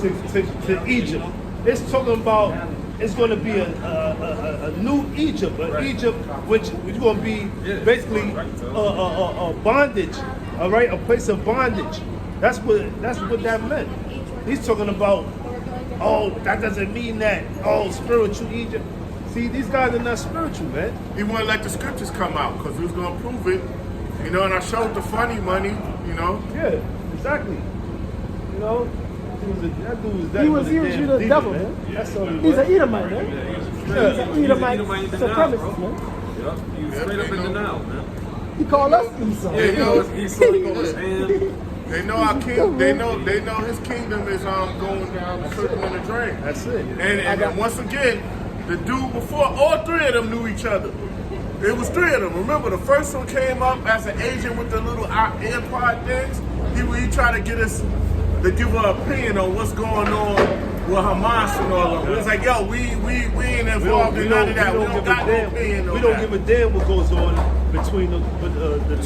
to Egypt? It's talking about it's going to be a new Egypt, Egypt which is going to be basically a bondage, all right, a place of bondage. That's what that meant. He's talking about, oh, that doesn't mean that, oh, spiritual Egypt. See, these guys are not spiritual, man.
He wouldn't let the scriptures come out because he was going to prove it. You know, and I showed the funny money, you know.
Yeah, exactly. You know,
He was usually the devil, man.
That's all he
He's
was.
an Edomite, man. He's an Edomite
Edomite
supremacist, man.
Yep. He was straight up in denial, man.
He called us Esau.
They know,
Esau, he called us Ham.
they know our king. They know his kingdom is going down, slipping in the drain.
That's it.
And then once again, the dude before, all three of them knew each other. It was three of them. Remember, the first one came up as an agent with the little AirPod things. He tried to get us to give an opinion on what's going on with Hamas and all of them. It's like, yo, we ain't involved in none of that. We don't got no opinion on
We don't
that.
give a damn what goes on between the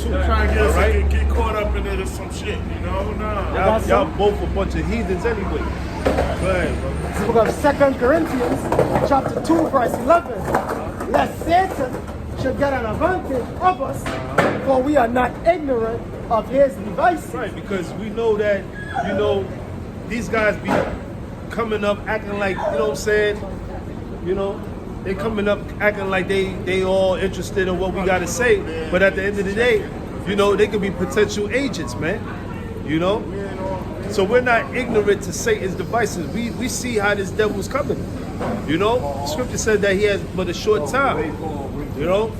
two.
Trying to get us
All right?
to get caught up in it or some shit, you know? Nah.
Y'all both a bunch of heathens anyway. Go ahead, bro.
The book of 2 Corinthians, chapter 2, verse 11. Lest Satan should get an advantage of us, for we are not ignorant of his devices.
Right, because we know that, you know, these guys be coming up acting like, you know what I'm saying? You know, they coming up acting like they all interested in what we got to say. But at the end of the day, you know, they could be potential agents, man. You know? So we're not ignorant to Satan's devices. We see how this devil's coming. You know? Scripture said that he has but a short time. You know?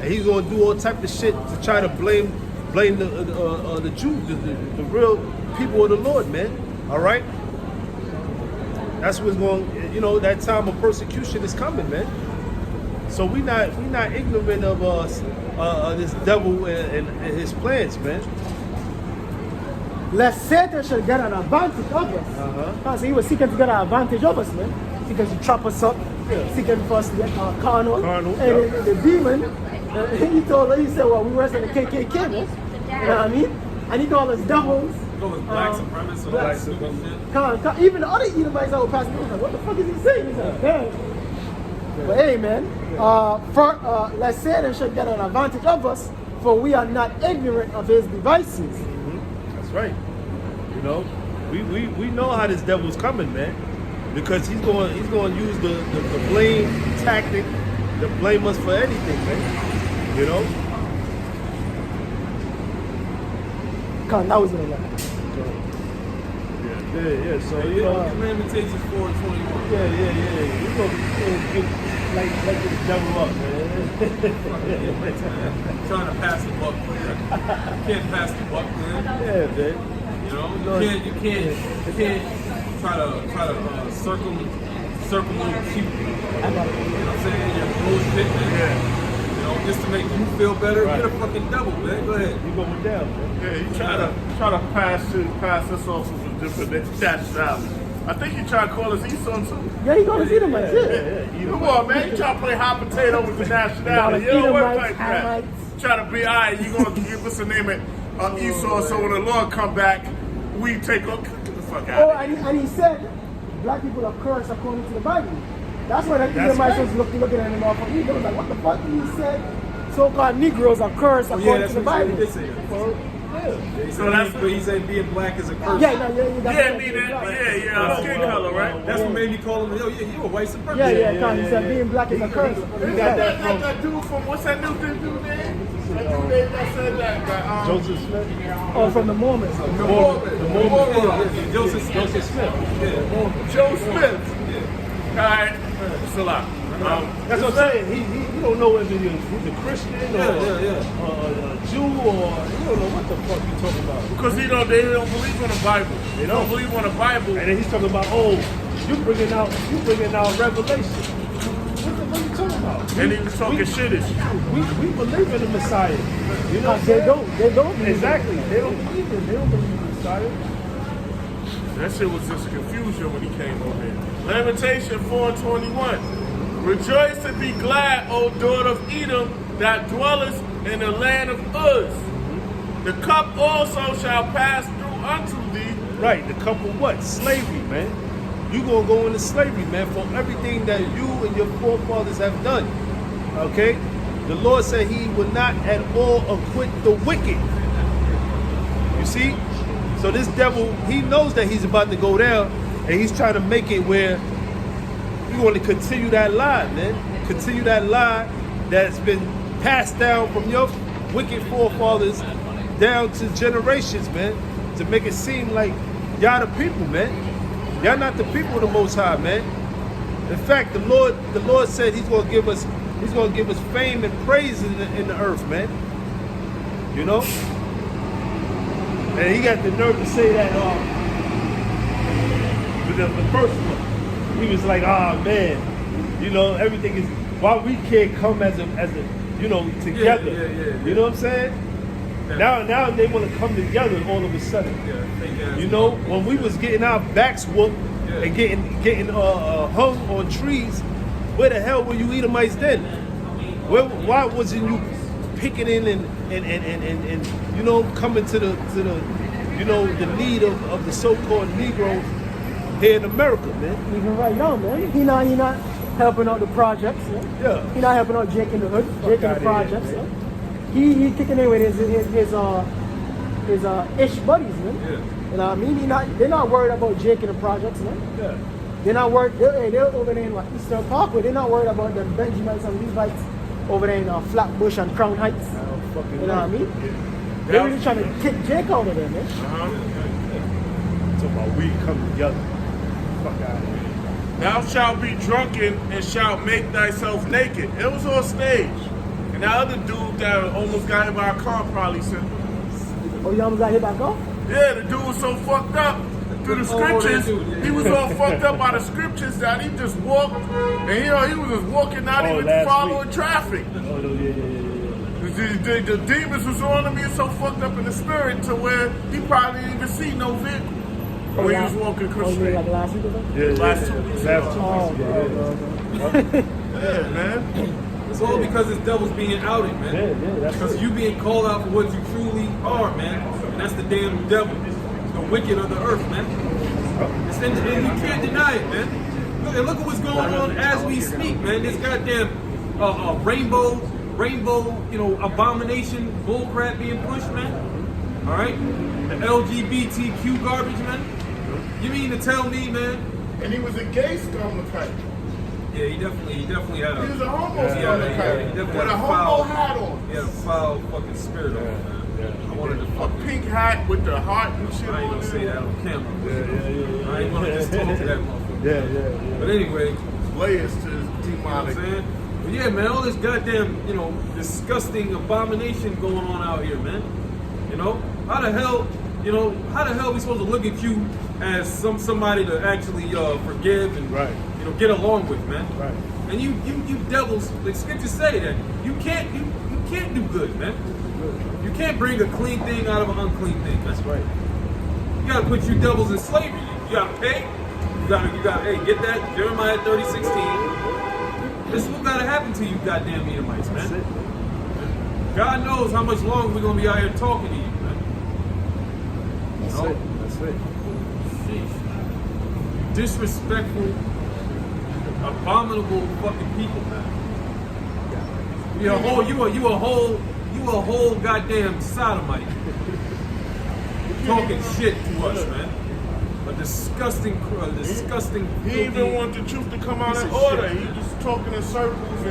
And he's going to do all type of shit to try to blame the Jews, the real people of the Lord, man. All right? That's what's going, you know, that time of persecution is coming, man. So we not ignorant of this devil and his plans, man.
Lest Satan should get an advantage of us. Because he was seeking to get an advantage of us, man. Because he trap us up, seeking for us to get carnal. And the demon, he said, well, we were in the KKK, man. You know what I mean? And he called us devils.
Go with black supremacists, black stupid shit.
Even the other Edomites that were passing, I was like, what the fuck is he saying? He's like, damn. But hey, man, let's say Satan should get an advantage of us, for we are not ignorant of his devices.
That's right. You know, we know how this devil's coming, man, because he's going to use the blame tactic to blame us for anything, man. You know.
Come, that was in a lie.
Yeah. So you
Yeah,
know.
Lamentations 4:21.
Yeah. You gonna like the devil up, man.
Trying to pass the buck, man. You can't pass the buck, man.
Yeah, man.
You know, you can't try to circumvent people. You know what I'm saying? You're bullshit, man.
Yeah.
You know, just to make you feel better.
Right.
You're a fucking devil, man. Go ahead.
You going down, man.
Yeah, he try to pass us off as a different nationality. I think he tried to call us Esau too.
Yeah, he gonna see them like shit.
Come on, man. You try to play hot potato with the nationality. You don't work like that. Try to be, all right, you going to give us a name of Esau so when the Lord come back, we take up. Get the fuck out of here.
And he said, black people are cursed according to the Bible. That's why the Edomites was looking at him off of me. They was like, what the fuck? He said, so-called Negroes are cursed according to the Bible.
He did say that.
Well,
So that's
but he said being black is a curse.
Yeah, no, yeah,
yeah, I mean that. Yeah, skin color, right?
That's what made me call him. Yo, yeah, you a white supremacist.
Yeah, Con, he said being black is a curse.
He got that dude from what's that new dude name? That dude that said that.
Joseph Smith.
Oh, from the Mormons.
The Mormon.
Joseph Smith. Yeah.
Joe Smith. All right, it's a lot.
That's what I'm saying. He don't know whether he's a Christian or a Jew or he don't know what the fuck you talking about.
Because they don't believe in the Bible. They don't believe in the Bible.
And then he's talking about, you bringing out revelation. What are you talking about?
And he was talking shit.
We believe in the Messiah. You know what I'm
They
saying?
don't believe
Exactly. They don't believe in. They don't believe in the Messiah.
That shit was just confusion when he came on there. Lamentation 4:21. Rejoice and be glad, O daughter of Edom, that dwellest in the land of Uz. The cup also shall pass through unto thee.
Right. The cup of what? Slavery, man. You gonna go into slavery, man, for everything that you and your forefathers have done. Okay? The Lord said he will not at all acquit the wicked. You see? So this devil, he knows that he's about to go down, and he's trying to make it where you're going to continue that lie, man. Continue that lie that's been passed down from your wicked forefathers down to generations, man, to make it seem like y'all the people, man. Y'all not the people of the Most High, man. In fact, the Lord said He's going to give us fame and praise in the earth, man. You know. And he got the nerve to say that. But the first one, he was like, man, you know, everything is why we can't come as a you know, together.
Yeah.
You know what I'm saying? Yeah. Now they want to come together all of a sudden.
Yeah,
you know, when we was getting our backs whooped and getting hung on trees, where the hell were you Edomites then? Why wasn't you picking in and you know, coming to the you know, the need of the so-called Negro here in America, man?
Even right now, man. He not helping out the projects.
Yeah.
He not helping out Jake in the hood, Jake in the projects. He kicking in with his ish buddies, man.
Yeah.
You know what I mean? They're not worried about Jake in the projects, man.
Yeah.
They're not worried. They're over there in what, Eastern Parkway. They're not worried about the Benjamites and Levites over there in Flatbush and Crown Heights. You know what I mean?
Yeah.
They're really trying to kick Jake out of there, man.
Talking about we come together. Fuck out of here.
Thou shalt be drunken and shalt make thyself naked. It was on stage. And that other dude that almost got hit by a car probably said,
Oh, you almost got hit by golf?
yeah, the dude was so fucked up through the scriptures. He was all fucked up by the scriptures that he just walked. And you know, he was just walking, not even following traffic.
Oh, no, yeah.
The demons was on him. He was so fucked up in the spirit to where he probably didn't even see no vehicle when he was walking across the street.
Like last week or something?
Yeah,
Last 2 weeks
ago.
Yeah, man.
It's all because this devil's being outed, man.
Yeah, that's
Because you being called out for what you truly are, man. And that's the damn devil. The wicked of the earth, man. And you can't deny it, man. Look at what's going on as we speak, man. This goddamn rainbow, you know, abomination bullcrap being pushed, man. All right? The LGBTQ garbage, man. You mean to tell me, man?
And he was a gay scum type.
Yeah, he definitely had a...
He was a homo scum
he
type.
definitely
With
had
a homo hat on.
He had a foul fucking spirit on him, man. I wanted to
A
fucking...
pink hat with the heart and shit
I ain't
on
gonna say
it.
that on camera.
Yeah.
I ain't gonna just talk to that motherfucker.
Yeah.
But anyway,
Layers to his
you know what I'm
demonic.
saying? But yeah, man, all this goddamn, you know, disgusting abomination going on out here, man. You know? How the hell we supposed to look at you as somebody to actually forgive and you know, get along with, man?
Right.
And you devils, the scriptures say that you can't do good, man. You can't bring a clean thing out of an unclean thing.
That's right.
You gotta put you devils in slavery. You gotta pay. You gotta, hey, get that Jeremiah 30:16. This is what gotta happen to you, goddamn Edomites, man.
That's it.
God knows how much longer we're gonna be out here talking to you, man.
That's it.
Sheesh. Disrespectful, abominable fucking people, man. You a whole goddamn sodomite. talking shit to us, man. A disgusting.
He even
filthy
want the truth to come out
piece
in
of
order.
shit.
He just talking in circles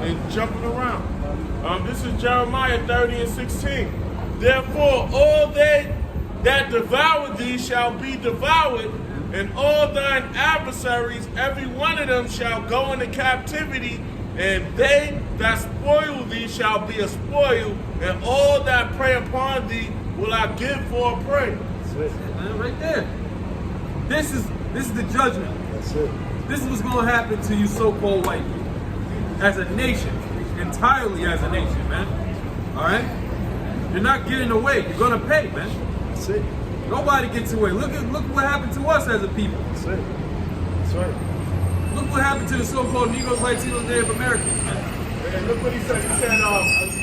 and jumping around. This is Jeremiah 30:16. Therefore, all they that devour thee shall be devoured, and all thine adversaries, every one of them, shall go into captivity, and they that spoil thee shall be a spoil, and all that prey upon thee will I give for a prey.
Man, right there. This is the judgment.
That's it.
This is what's gonna happen to you so-called white people. As a nation. Entirely as a nation, man. Alright? You're not getting away. You're gonna pay, man.
That's it.
Nobody gets away. Look what happened to us as a people.
That's it. That's right.
Look what happened to the so-called Negroes, Latinos, Native Americans, man.
And look what he said. He said,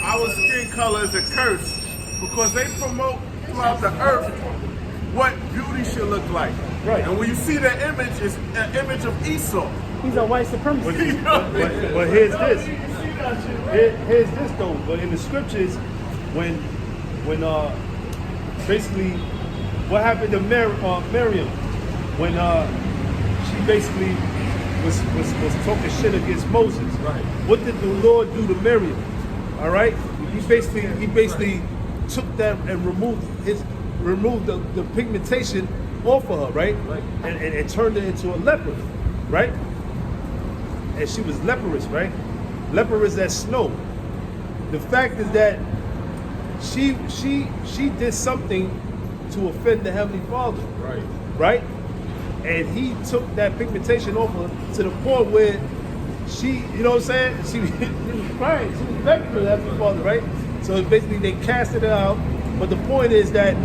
our skin color is a curse because they promote throughout the earth what beauty should look like.
Right.
And when you see that image, it's an image of Esau.
He's a white supremacist.
But here's this. Here's this though. But in the scriptures, when basically what happened to Miriam when she basically was talking shit against Moses.
Right.
What did the Lord do to Miriam? All right. He basically took that and removed the pigmentation off of her, right?
Right.
And turned her into a leper, right? And she was leprous, right? Leprous as snow. The fact is that she did something to offend the Heavenly Father,
Right.
right? And he took that pigmentation off her to the point where she, you know what I'm saying? She was crying. She was begging for the Heavenly Father, right? So basically they casted her out. But the point is that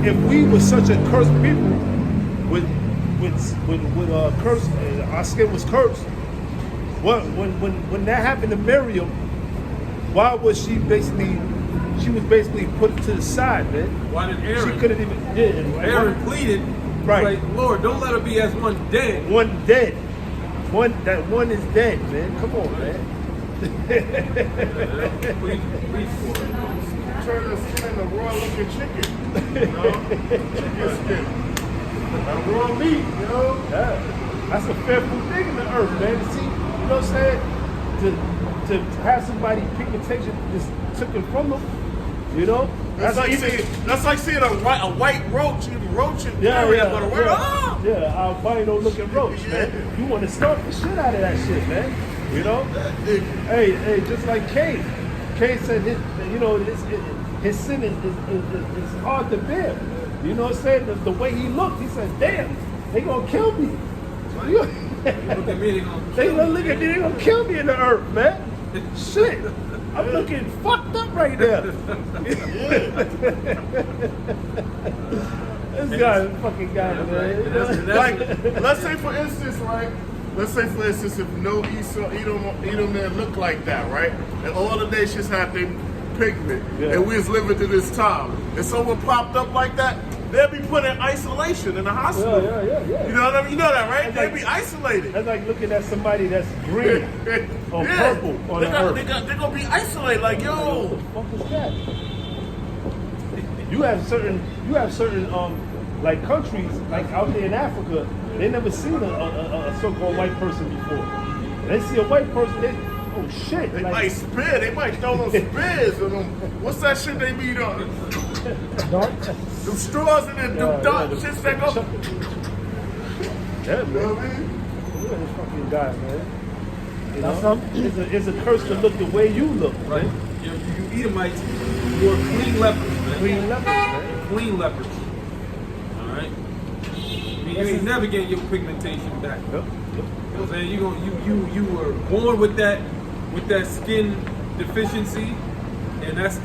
if we were such a cursed people, with curse, our skin was cursed. When that happened to Miriam, why was she basically put to the side, man?
Why did Aaron?
She couldn't even. Yeah,
Aaron pleaded,
Right.
like, Lord, don't let her be as one dead.
One dead. One is dead, man. Come on, man.
Please for it.
Turn the skin into raw looking chicken. You know? Chicken skin. And raw meat, you know?
Yeah. That's a fearful thing in the earth, man. To see, you know what I'm saying? To have somebody pigmentation just taken from them, you know?
That's like seeing a white roach, even roaching.
Yeah, albino looking roach, man. You want to stomp the shit out of that shit, man. You know? Hey, just like Cain. Cain said his sin is hard to bear. You know what I'm saying? The way he looked, he said, damn, they gonna kill me.
Look at me,
They gonna look at me, they gonna kill me in the earth, man. Shit. I'm looking fucked up right now. This guy, fucking guy, man.
Like, let's say for instance, right? Let's say for instance, if no Edom man look like that, right? And all the nations have their pigment, and we was living to this time, and someone popped up like that, they'll be put in isolation in the hospital.
Yeah.
You know what I mean? You know that, right?
That's
They'll be isolated.
That's like looking at somebody that's green or purple on the earth.
They're gonna be isolated, like, yo.
What the fuck is that? You have certain like countries like out there in Africa, they never seen a so-called white person before. They see a white person, they oh shit.
They
like,
might spit. They might throw them spears on them. What's that shit they be on? Them straws and them dark shits that go.
Yeah,
You know what I
man.
mean?
Look at this fucking guy, man. You
That's
know?
something.
It's a curse to look the way you look,
right?
man.
You Edomites, you are clean lepers, man.
Clean lepers, man.
Clean lepers. All right. You ain't never getting your pigmentation back.
Yep.
You know what I'm saying? You were born with that skin deficiency, and that's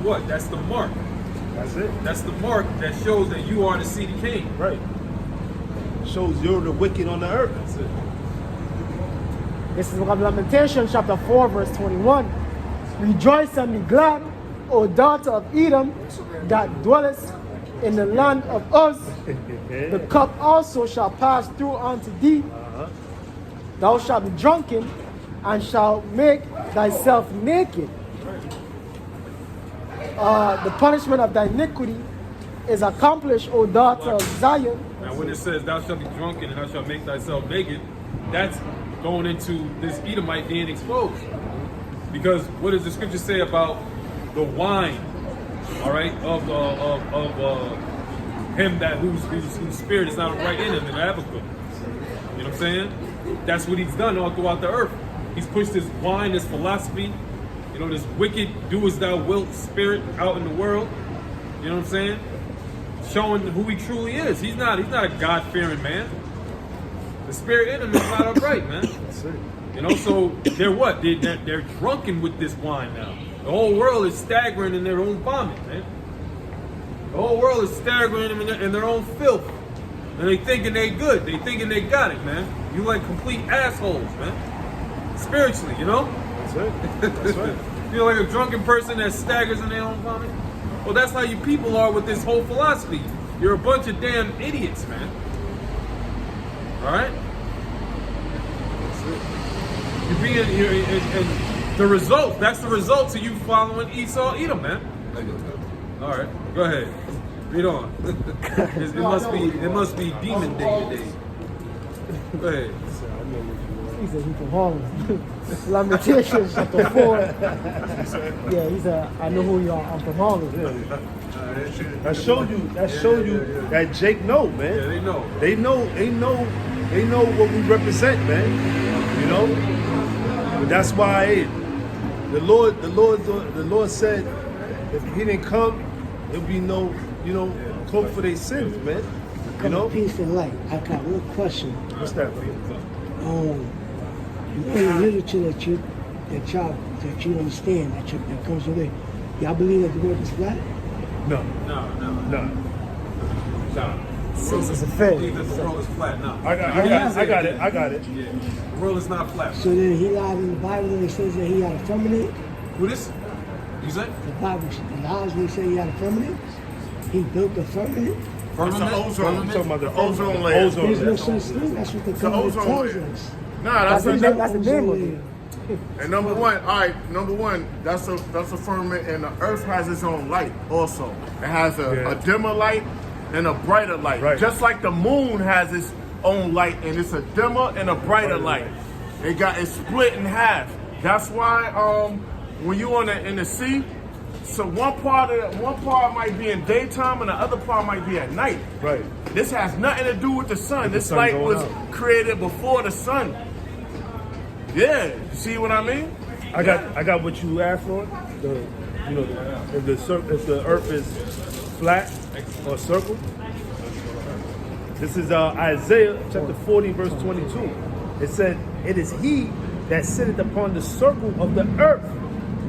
what? That's the mark.
That's it.
That's the mark that shows that you are the seed of Cain.
Right. Shows you're the wicked on the earth.
That's it.
This is the book of Lamentation, chapter 4, verse 21. Rejoice and be glad, O daughter of Edom, that dwellest in the land of Uz. The cup also shall pass through unto thee. Thou shalt be drunken, and shalt make thyself naked. The punishment of thy iniquity is accomplished, O daughter of Zion.
Now, when it says, "Thou shalt be drunken and thou shalt make thyself naked," that's going into this Edomite being exposed. Because what does the scripture say about the wine? All right, of him that whose spirit is not right in him, in Habakkuk. You know what I'm saying? That's what he's done all throughout the earth. He's pushed this wine, this philosophy, you know, this wicked do as thou wilt spirit out in the world. You know what I'm saying? Showing who he truly is. He's not a God-fearing man. The spirit in him is not upright, man. You know, so they're what? They're drunken with this wine now. The whole world is staggering in their own vomit, man. The whole world is staggering in their own filth. And they thinking they good. They thinking they got it, man. You like complete assholes, man. Spiritually, you know?
That's right. That's right.
Feel like a drunken person that staggers in their own vomit? Well, that's how you people are with this whole philosophy. You're a bunch of damn idiots, man. All right? And the result, that's the results of you following Esau Edom, man. All right, go ahead. Read on. It must be demon day today. Go ahead.
He said he's from Harlem. Lamentations chapter 4. Yeah, he said, I know who you are. I'm from Harlem.
I showed you that Jake know, man.
Yeah, they know.
They know what we represent, man. You know? But that's why the Lord said if he didn't come, there'll be no, hope for their sins, man. You know?
Peace and light. I got one question.
What's that?
In literature that you understand that comes away. Y'all believe that the world is flat?
No.
This is a
I
fact.
believe that the world is flat now.
I got it.
Yeah. The world is not flat.
So then he lied in the Bible when he says that he had a firmament.
Who this? You say?
The Bible lies when he said he had a firmament. He built a firmament.
It's the ozone.
I'm talking about the
ozone layer.
There's no such thing. That's what the firmament
ozone
tells
layer.
us.
Nah,
That's the name of it.
And number one, that's a firmament, and the earth has its own light also. It has a dimmer light and a brighter light.
Right.
Just like the moon has its own light, and it's a dimmer and a brighter light. It's split in half. That's why when you in the sea, so one part might be in daytime and the other part might be at night.
Right.
This has nothing to do with the sun.
With the
This
sun
light
going
was
out.
created before the sun. Yeah, you see what I mean?
I got what you asked for. If the earth is flat or circle. This is Isaiah chapter 40, verse 22. It said, "It is he that sitteth upon the circle of the earth,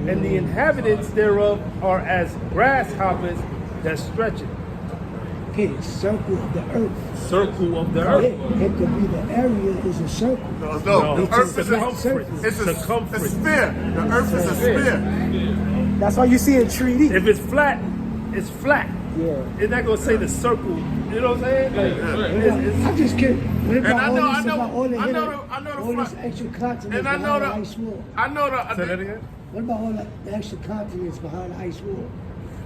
and the inhabitants thereof are as grasshoppers that stretch it."
Okay, the circle of the earth.
Circle of the
It,
earth.
it could be the area is a circle.
No,
No,
the earth is
circumference.
it's a
Circumference.
sphere. The earth is a sphere.
That's why you see in 3D.
If it's flat, it's flat.
Yeah.
It's not gonna say the circle. You know what I'm saying? Like,
I just can't. What about
I
all
know-
this?
I know-
About all the
I know
hidden-
the- I know the
all this
flat-
extra continents
And I
behind
know
the ice wall.
say that again.
What about all the extra continents behind the ice wall?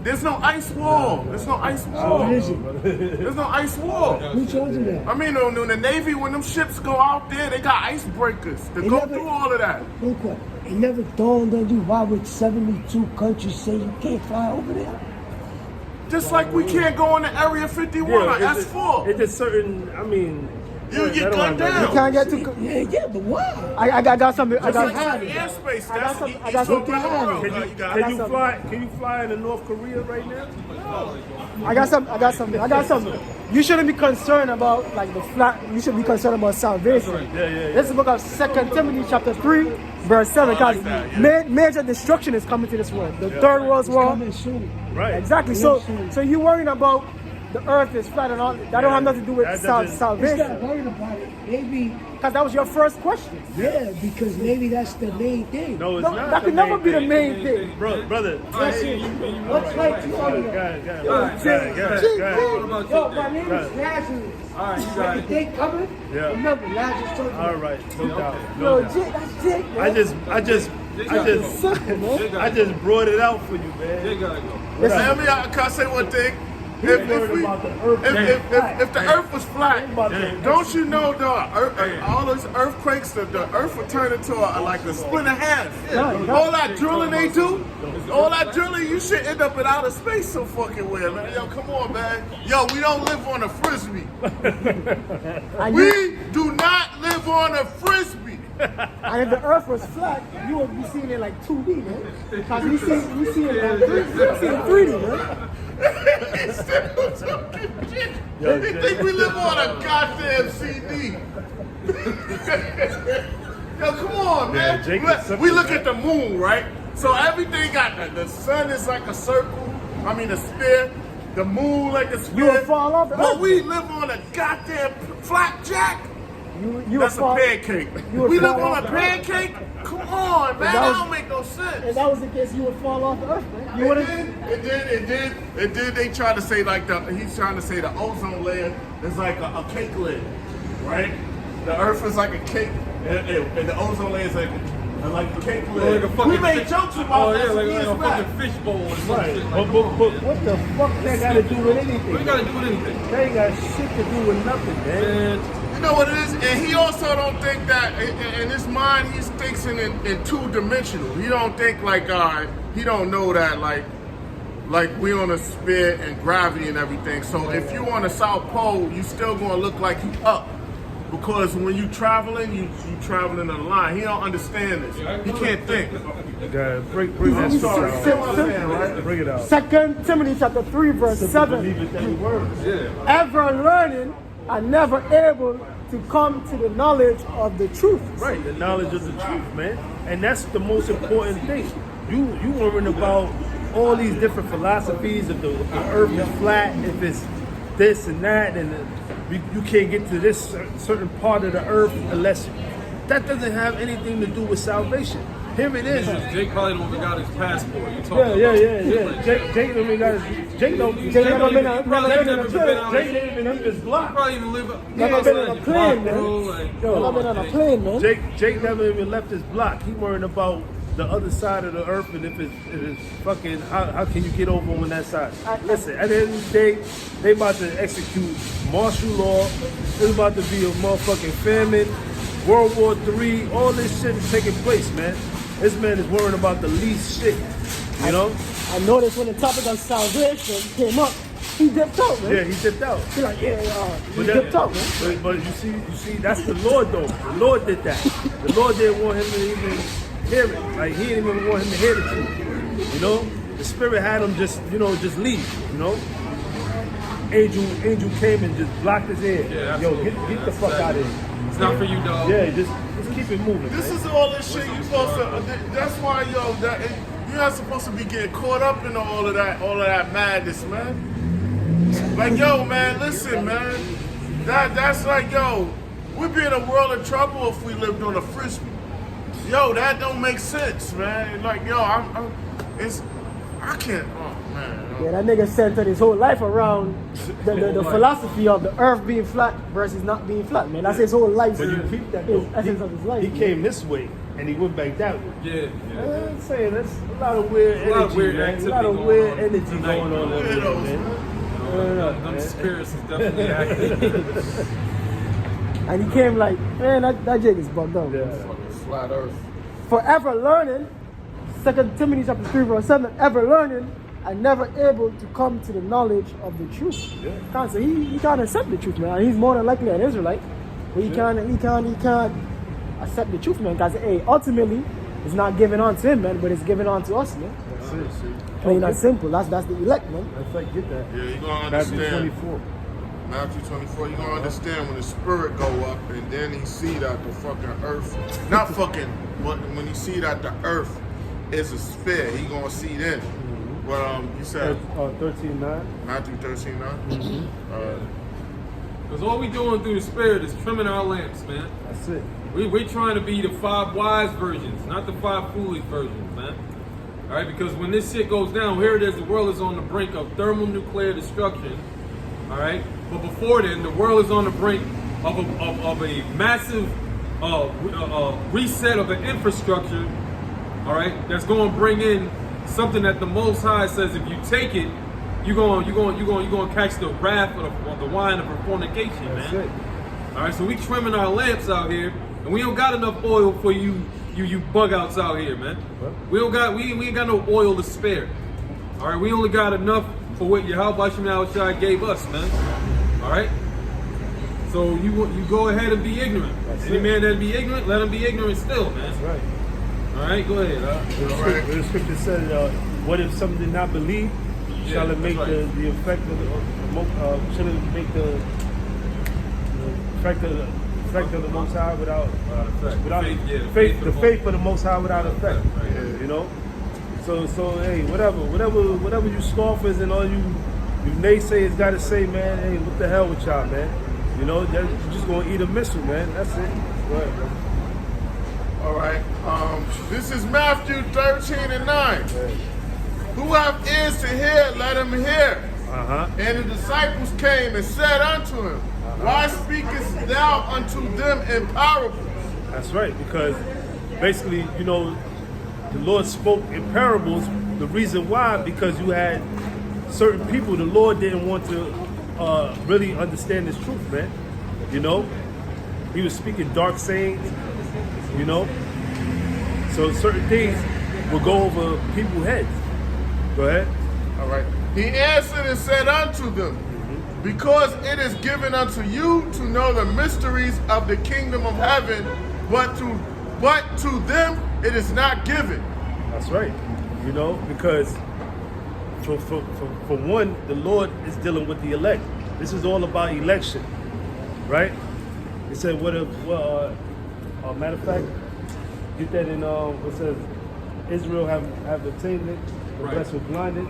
There's no ice wall. There's no ice wall.
What is it?
There's no ice wall.
Who told you that?
I mean, when the Navy, when them ships go out there, they got icebreakers to
They
go
never-
through all of that.
Look what. It never dawned on you why would 72 countries say you can't fly over there?
Just like we can't go in the Area 51 or S4.
It's just certain. I mean,
You get
that don't
gunned
have
down.
nothing-
You can't get too.
Yeah, but why?
I got something. I
Just like
got.
certain airspace.
I got
That's
some-
each
I got
over
something
the
to add.
world.
Can
You
you,
got
can
it.
you fly? Can you fly into North Korea right now?
I got something. You shouldn't be concerned about like the flat. You should be concerned about salvation.
Yeah.
This is the book of 2 Timothy chapter 3, verse 7. Because major destruction is coming to this world. The Third World War.
Coming soon.
Right.
Exactly. So you worrying about the earth is flat and all that don't have nothing to do with
That doesn't-
It's
salvation.
not worried about it. Maybe,
Because that was your first question.
yeah, because maybe that's the main thing.
No, it's
No,
not.
that could
the
never be the
thing.
main thing.
Brother.
Listen, what's like to all of
Go
you?
ahead, go ahead.
Yo,
Go ahead, go ahead,
Jake,
go ahead.
Jake.
Yo, my name is Lazarus.
All right, you got
When
it.
the day coming,
Yeah.
remember, Lazarus told you.
All right, no doubt.
Yo,
No doubt.
Jake, that's Jake.
I just brought it out for you,
They
man.
gotta go.
Can I say one thing?
worried about the earth being flat.
if the earth was flat,
Yeah.
don't you know all those earthquakes, the earth would turn into like a split in half. All that drilling they do, all that drilling, you should end up in outer space so fucking well, man. Yo, come on, man. Yo, we don't live on a frisbee.
And,
We do not live on a frisbee.
and if the earth was flat, you would be seeing it like 2D, man. Because we see it like 3D, man.
They think we live on a goddamn CD. Yo, come on, man.
Jake is
Look,
simple,
we look
man.
at the moon, right? So everything got the sun is like a circle. I mean a sphere. The moon like a sphere.
You would fall off the
But
earth.
we live on a goddamn flapjack.
You would
That's a
fall.
pancake.
you would
We live
fall
on
off
a
the earth.
pancake? Come on, man.
that
That
was-
don't make no
If
sense.
that was the case, you would fall off the earth, man. You
It
wouldn't.
did. They try to say like he's trying to say the ozone layer is like a cake lid, right? The Earth is like a cake, and the ozone layer is like a cake lid.
Like a fucking
We made
fish-
jokes about
oh,
that
yeah, like
years
a
back.
fucking fishbowl or some
Right.
shit.
But
Like, come on, man.
what the fuck that got to do with anything?
We gotta do with anything.
They ain't got shit to do with nothing, man.
Man,
You know what it is? And he also don't think that in his mind he thinks in two-dimensional. He don't think like he don't know that like we on a sphere and gravity and everything. So if you on the South Pole, you still gonna look like you up. Because when you traveling, you traveling on a line. He don't understand this. He can't think.
Bring that
I'm
shit
sorry.
out.
See what I'm saying, right?
Bring it out.
2 Timothy chapter 3, verse 7.
Believe it, that words.
yeah.
Ever learning and never able to come to the knowledge of the truth.
Right, the knowledge of the truth, man. And that's the most important thing. You worrying about all these different philosophies, if the earth is flat, if it's this and that, and you can't get to this certain part of the earth unless that doesn't have anything to do with salvation. Here it is.
Jake probably don't even got his passport. You talking
Yeah.
about?
Jake don't even got his, Jake don't.
Jake never been on-
Probably
never
never
been
been
on
out.
Jake didn't even hit his block.
Probably even live.
Never been on a plane, man.
Bro, like,
Never been on a plane, man.
Jake never even left his block. He worrying about the other side of the earth and if it's fucking how can you get over on that side? Listen, at the end of the day, they about to execute martial law. There's about to be a motherfucking famine, World War III. All this shit is taking place, man. This man is worrying about the least shit. You know?
I noticed when the topic of salvation came up, he dipped out, man.
Yeah, he dipped out.
He's like, he
But
dipped out, man.
but you see, that's the Lord though. The Lord did that. The Lord didn't want him to even hear it. Like he didn't even want him to hear the truth. You know, the Spirit had him just leave. You know, angel came and just blocked his ear.
Yeah,
Yo,
absolutely.
get the fuck out of here.
It's not for you, dog.
Yeah, just keep it moving.
This
man.
is all this shit you supposed to. That's why, yo, you're not supposed to be getting caught up in all of that madness, man. Like, yo, man, listen, man. That's like, yo, we'd be in a world of trouble if we lived on a frisbee. Yo, that don't make sense, man. Like, yo, I can't. Oh man.
Yeah, that nigga centered his whole life around the philosophy of the earth being flat versus not being flat, man. That's his whole life.
But you keep that
His
though.
essence of his life.
He
man.
came this way and he went back that way.
Yeah.
I'm saying that's a lot of weird
A lot
energy,
of weird
man. A
activity
lot of
going
weird
on
energy
tonight.
going on over there,
Weirdos,
man.
Them spirits is definitely active.
And he came like, man, that jig is bugged out. man.
Flat Earth.
Forever learning, 2 Timothy chapter 3, verse 7, ever learning and never able to come to the knowledge of the truth. Yeah. So he can't accept the truth, man. He's more than likely an Israelite. But he can't accept the truth, man. Because ultimately, it's not given on to him, man, but it's given on to us, man.
That's it.
Plain and simple. That's the elect, man.
That's like get that.
Yeah, you're gonna
Matthew
understand.
24.
Matthew 24, you're gonna understand when the spirit go up and then he see that the fucking earth, not fucking, but when he see that the earth is a sphere, he gonna see then. But you said
13:9.
Matthew 13:9.
Because all we doing through the spirit is trimming our lamps, man.
That's it.
We're trying to be the 5 wise versions, not the 5 foolish versions, man. All right, because when this shit goes down, here it is, the world is on the brink of thermonuclear destruction. All right, but before then, the world is on the brink of a massive reset of an infrastructure. All right, that's going to bring in something that the Most High says if you take it, you're gonna catch the wrath of the wine of her fornication,
That's
man.
it.
All right, so we trimming our lamps out here, and we don't got enough oil for you bug outs out here, man. We ain't got no oil to spare. All right, we only got enough for what Yahweh Shem Shai gave us, man. All right. So you go ahead and be ignorant. Any man that be ignorant, let him be ignorant still, man.
That's right.
All right, go ahead.
The scripture said, "What if some did not believe? Shall it
that's
make
right.
the effect of shall it make the effect of the Most High without
Faith,
the faith of the Most High without effect?
Right.
You know. So hey, whatever you scoffers and all you naysayers got to say, man. Hey, what the hell with y'all, man? You know, you're just gonna eat a missile, man. That's it. Right.
All right. This is Matthew 13:9. Who have ears to hear, let him hear. And the disciples came and said unto him, Why speakest thou unto them in parables?
That's right, because basically, you know, the Lord spoke in parables. The reason why, because you had certain people, the Lord didn't want to really understand this truth, man. You know, He was speaking dark sayings, you know. So certain things will go over people's heads. Go ahead.
All right. He answered and said unto them, Because it is given unto you to know the mysteries of the kingdom of heaven, but to them it is not given.
That's right. You know, because for one, the Lord is dealing with the elect. This is all about election, right? It said, matter of fact, get that in what says, Israel have obtained it, the
Right.
rest were blinded.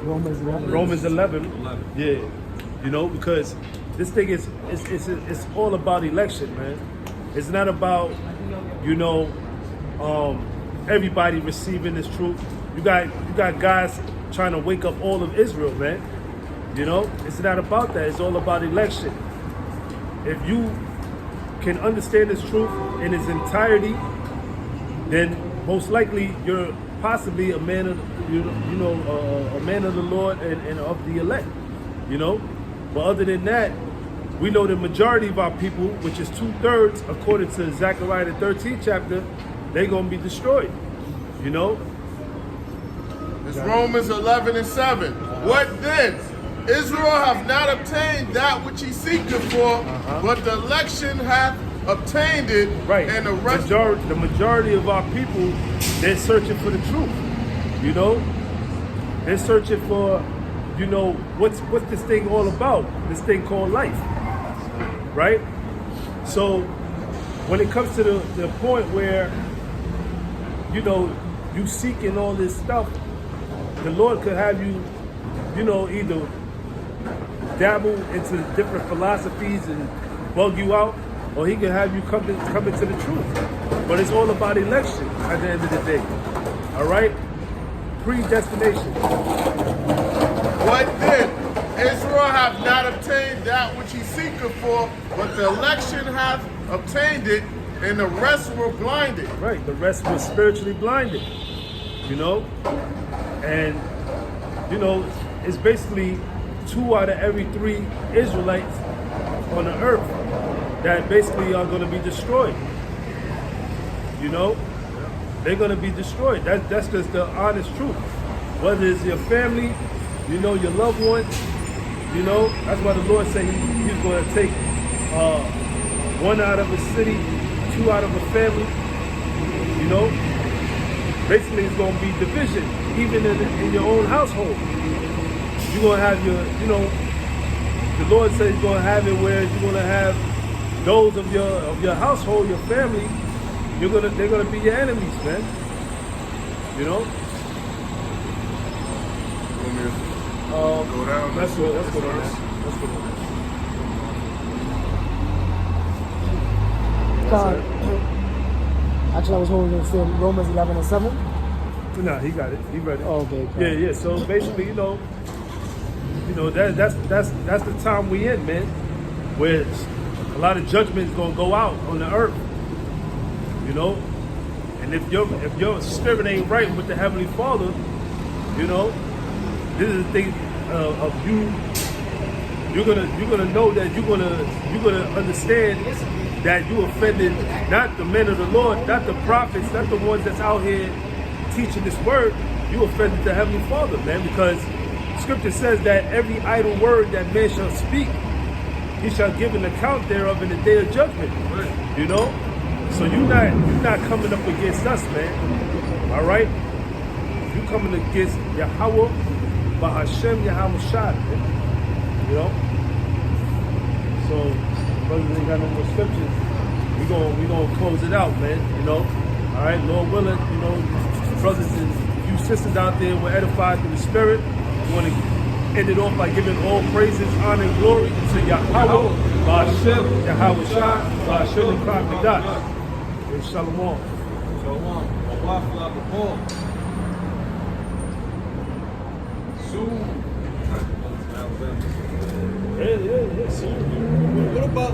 Romans 11.
Romans 11. Yeah, you know, because this thing is it's all about election, man. It's not about, you know, everybody receiving this truth. You got guys trying to wake up all of Israel, man. You know, it's not about that. It's all about election. If you can understand this truth in its entirety, then most likely you're possibly a man of a man of the Lord and of the elect. You know, but other than that, we know the majority of our people, which is 2/3, according to Zechariah the 13th chapter, they're gonna be destroyed. You know.
It's Romans 11:7. What then? Israel hath not obtained that which he seeketh for, but the election hath obtained it,
Right.
and the rest.
The majority of our people, they're searching for the truth. You know, they're searching for, you know, what's this thing all about? This thing called life, right? So when it comes to the point where, you know, you seeking all this stuff, the Lord could have you, you know, either dabble into different philosophies and bug you out, or He could have you come into the truth. But it's all about election at the end of the day. All right? Predestination.
What then? Israel hath not obtained that which he seeketh for, but the election hath obtained it, and the rest were blinded.
Right. The rest was spiritually blinded. You know? And, you know, it's basically 2 out of every 3 Israelites on the earth that basically are going to be destroyed. You know? They're going to be destroyed. That's just the honest truth. Whether it's your family, you know, your loved ones, you know, that's why the Lord said He's going to take 1 out of a city, 2 out of a family, you know. Basically, it's going to be division, even in your own household. You're going to have your, you know, the Lord says He's going to have it where you're going to have those of your household, your family, they're gonna be your enemies, man. You know?
Go down.
Let's go on that. Let's go on that.
Actually, I was holding the same Romans 11:7.
Nah, he got it. He read it.
Oh, okay.
Yeah. So basically, you know, that's the time we in, man, where a lot of judgment is gonna go out on the earth. You know, and if your spirit ain't right with the Heavenly Father, you know, this is the thing. of you. You're gonna know that you're gonna understand that you offended not the men of the Lord, not the prophets, not the ones that's out here teaching this word. You offended the Heavenly Father, man, because Scripture says that every idle word that man shall speak, he shall give an account thereof in the day of judgment. You know, so you're not coming up against us, man. All right, you coming against Yahweh, Bahashem Yahweh Shad. You know, so brothers ain't got no more scriptures. We gonna close it out, man. You know, all right, Lord willing. You know, brothers and you sisters out there were edified through the Spirit. We want to end it off by giving all praises, honor, and glory to Yahweh, Bahashem Yahweh Shad, Bahashem and Krakadat. Shalom.
Shalom. Allah Soon.
Yeah, soon.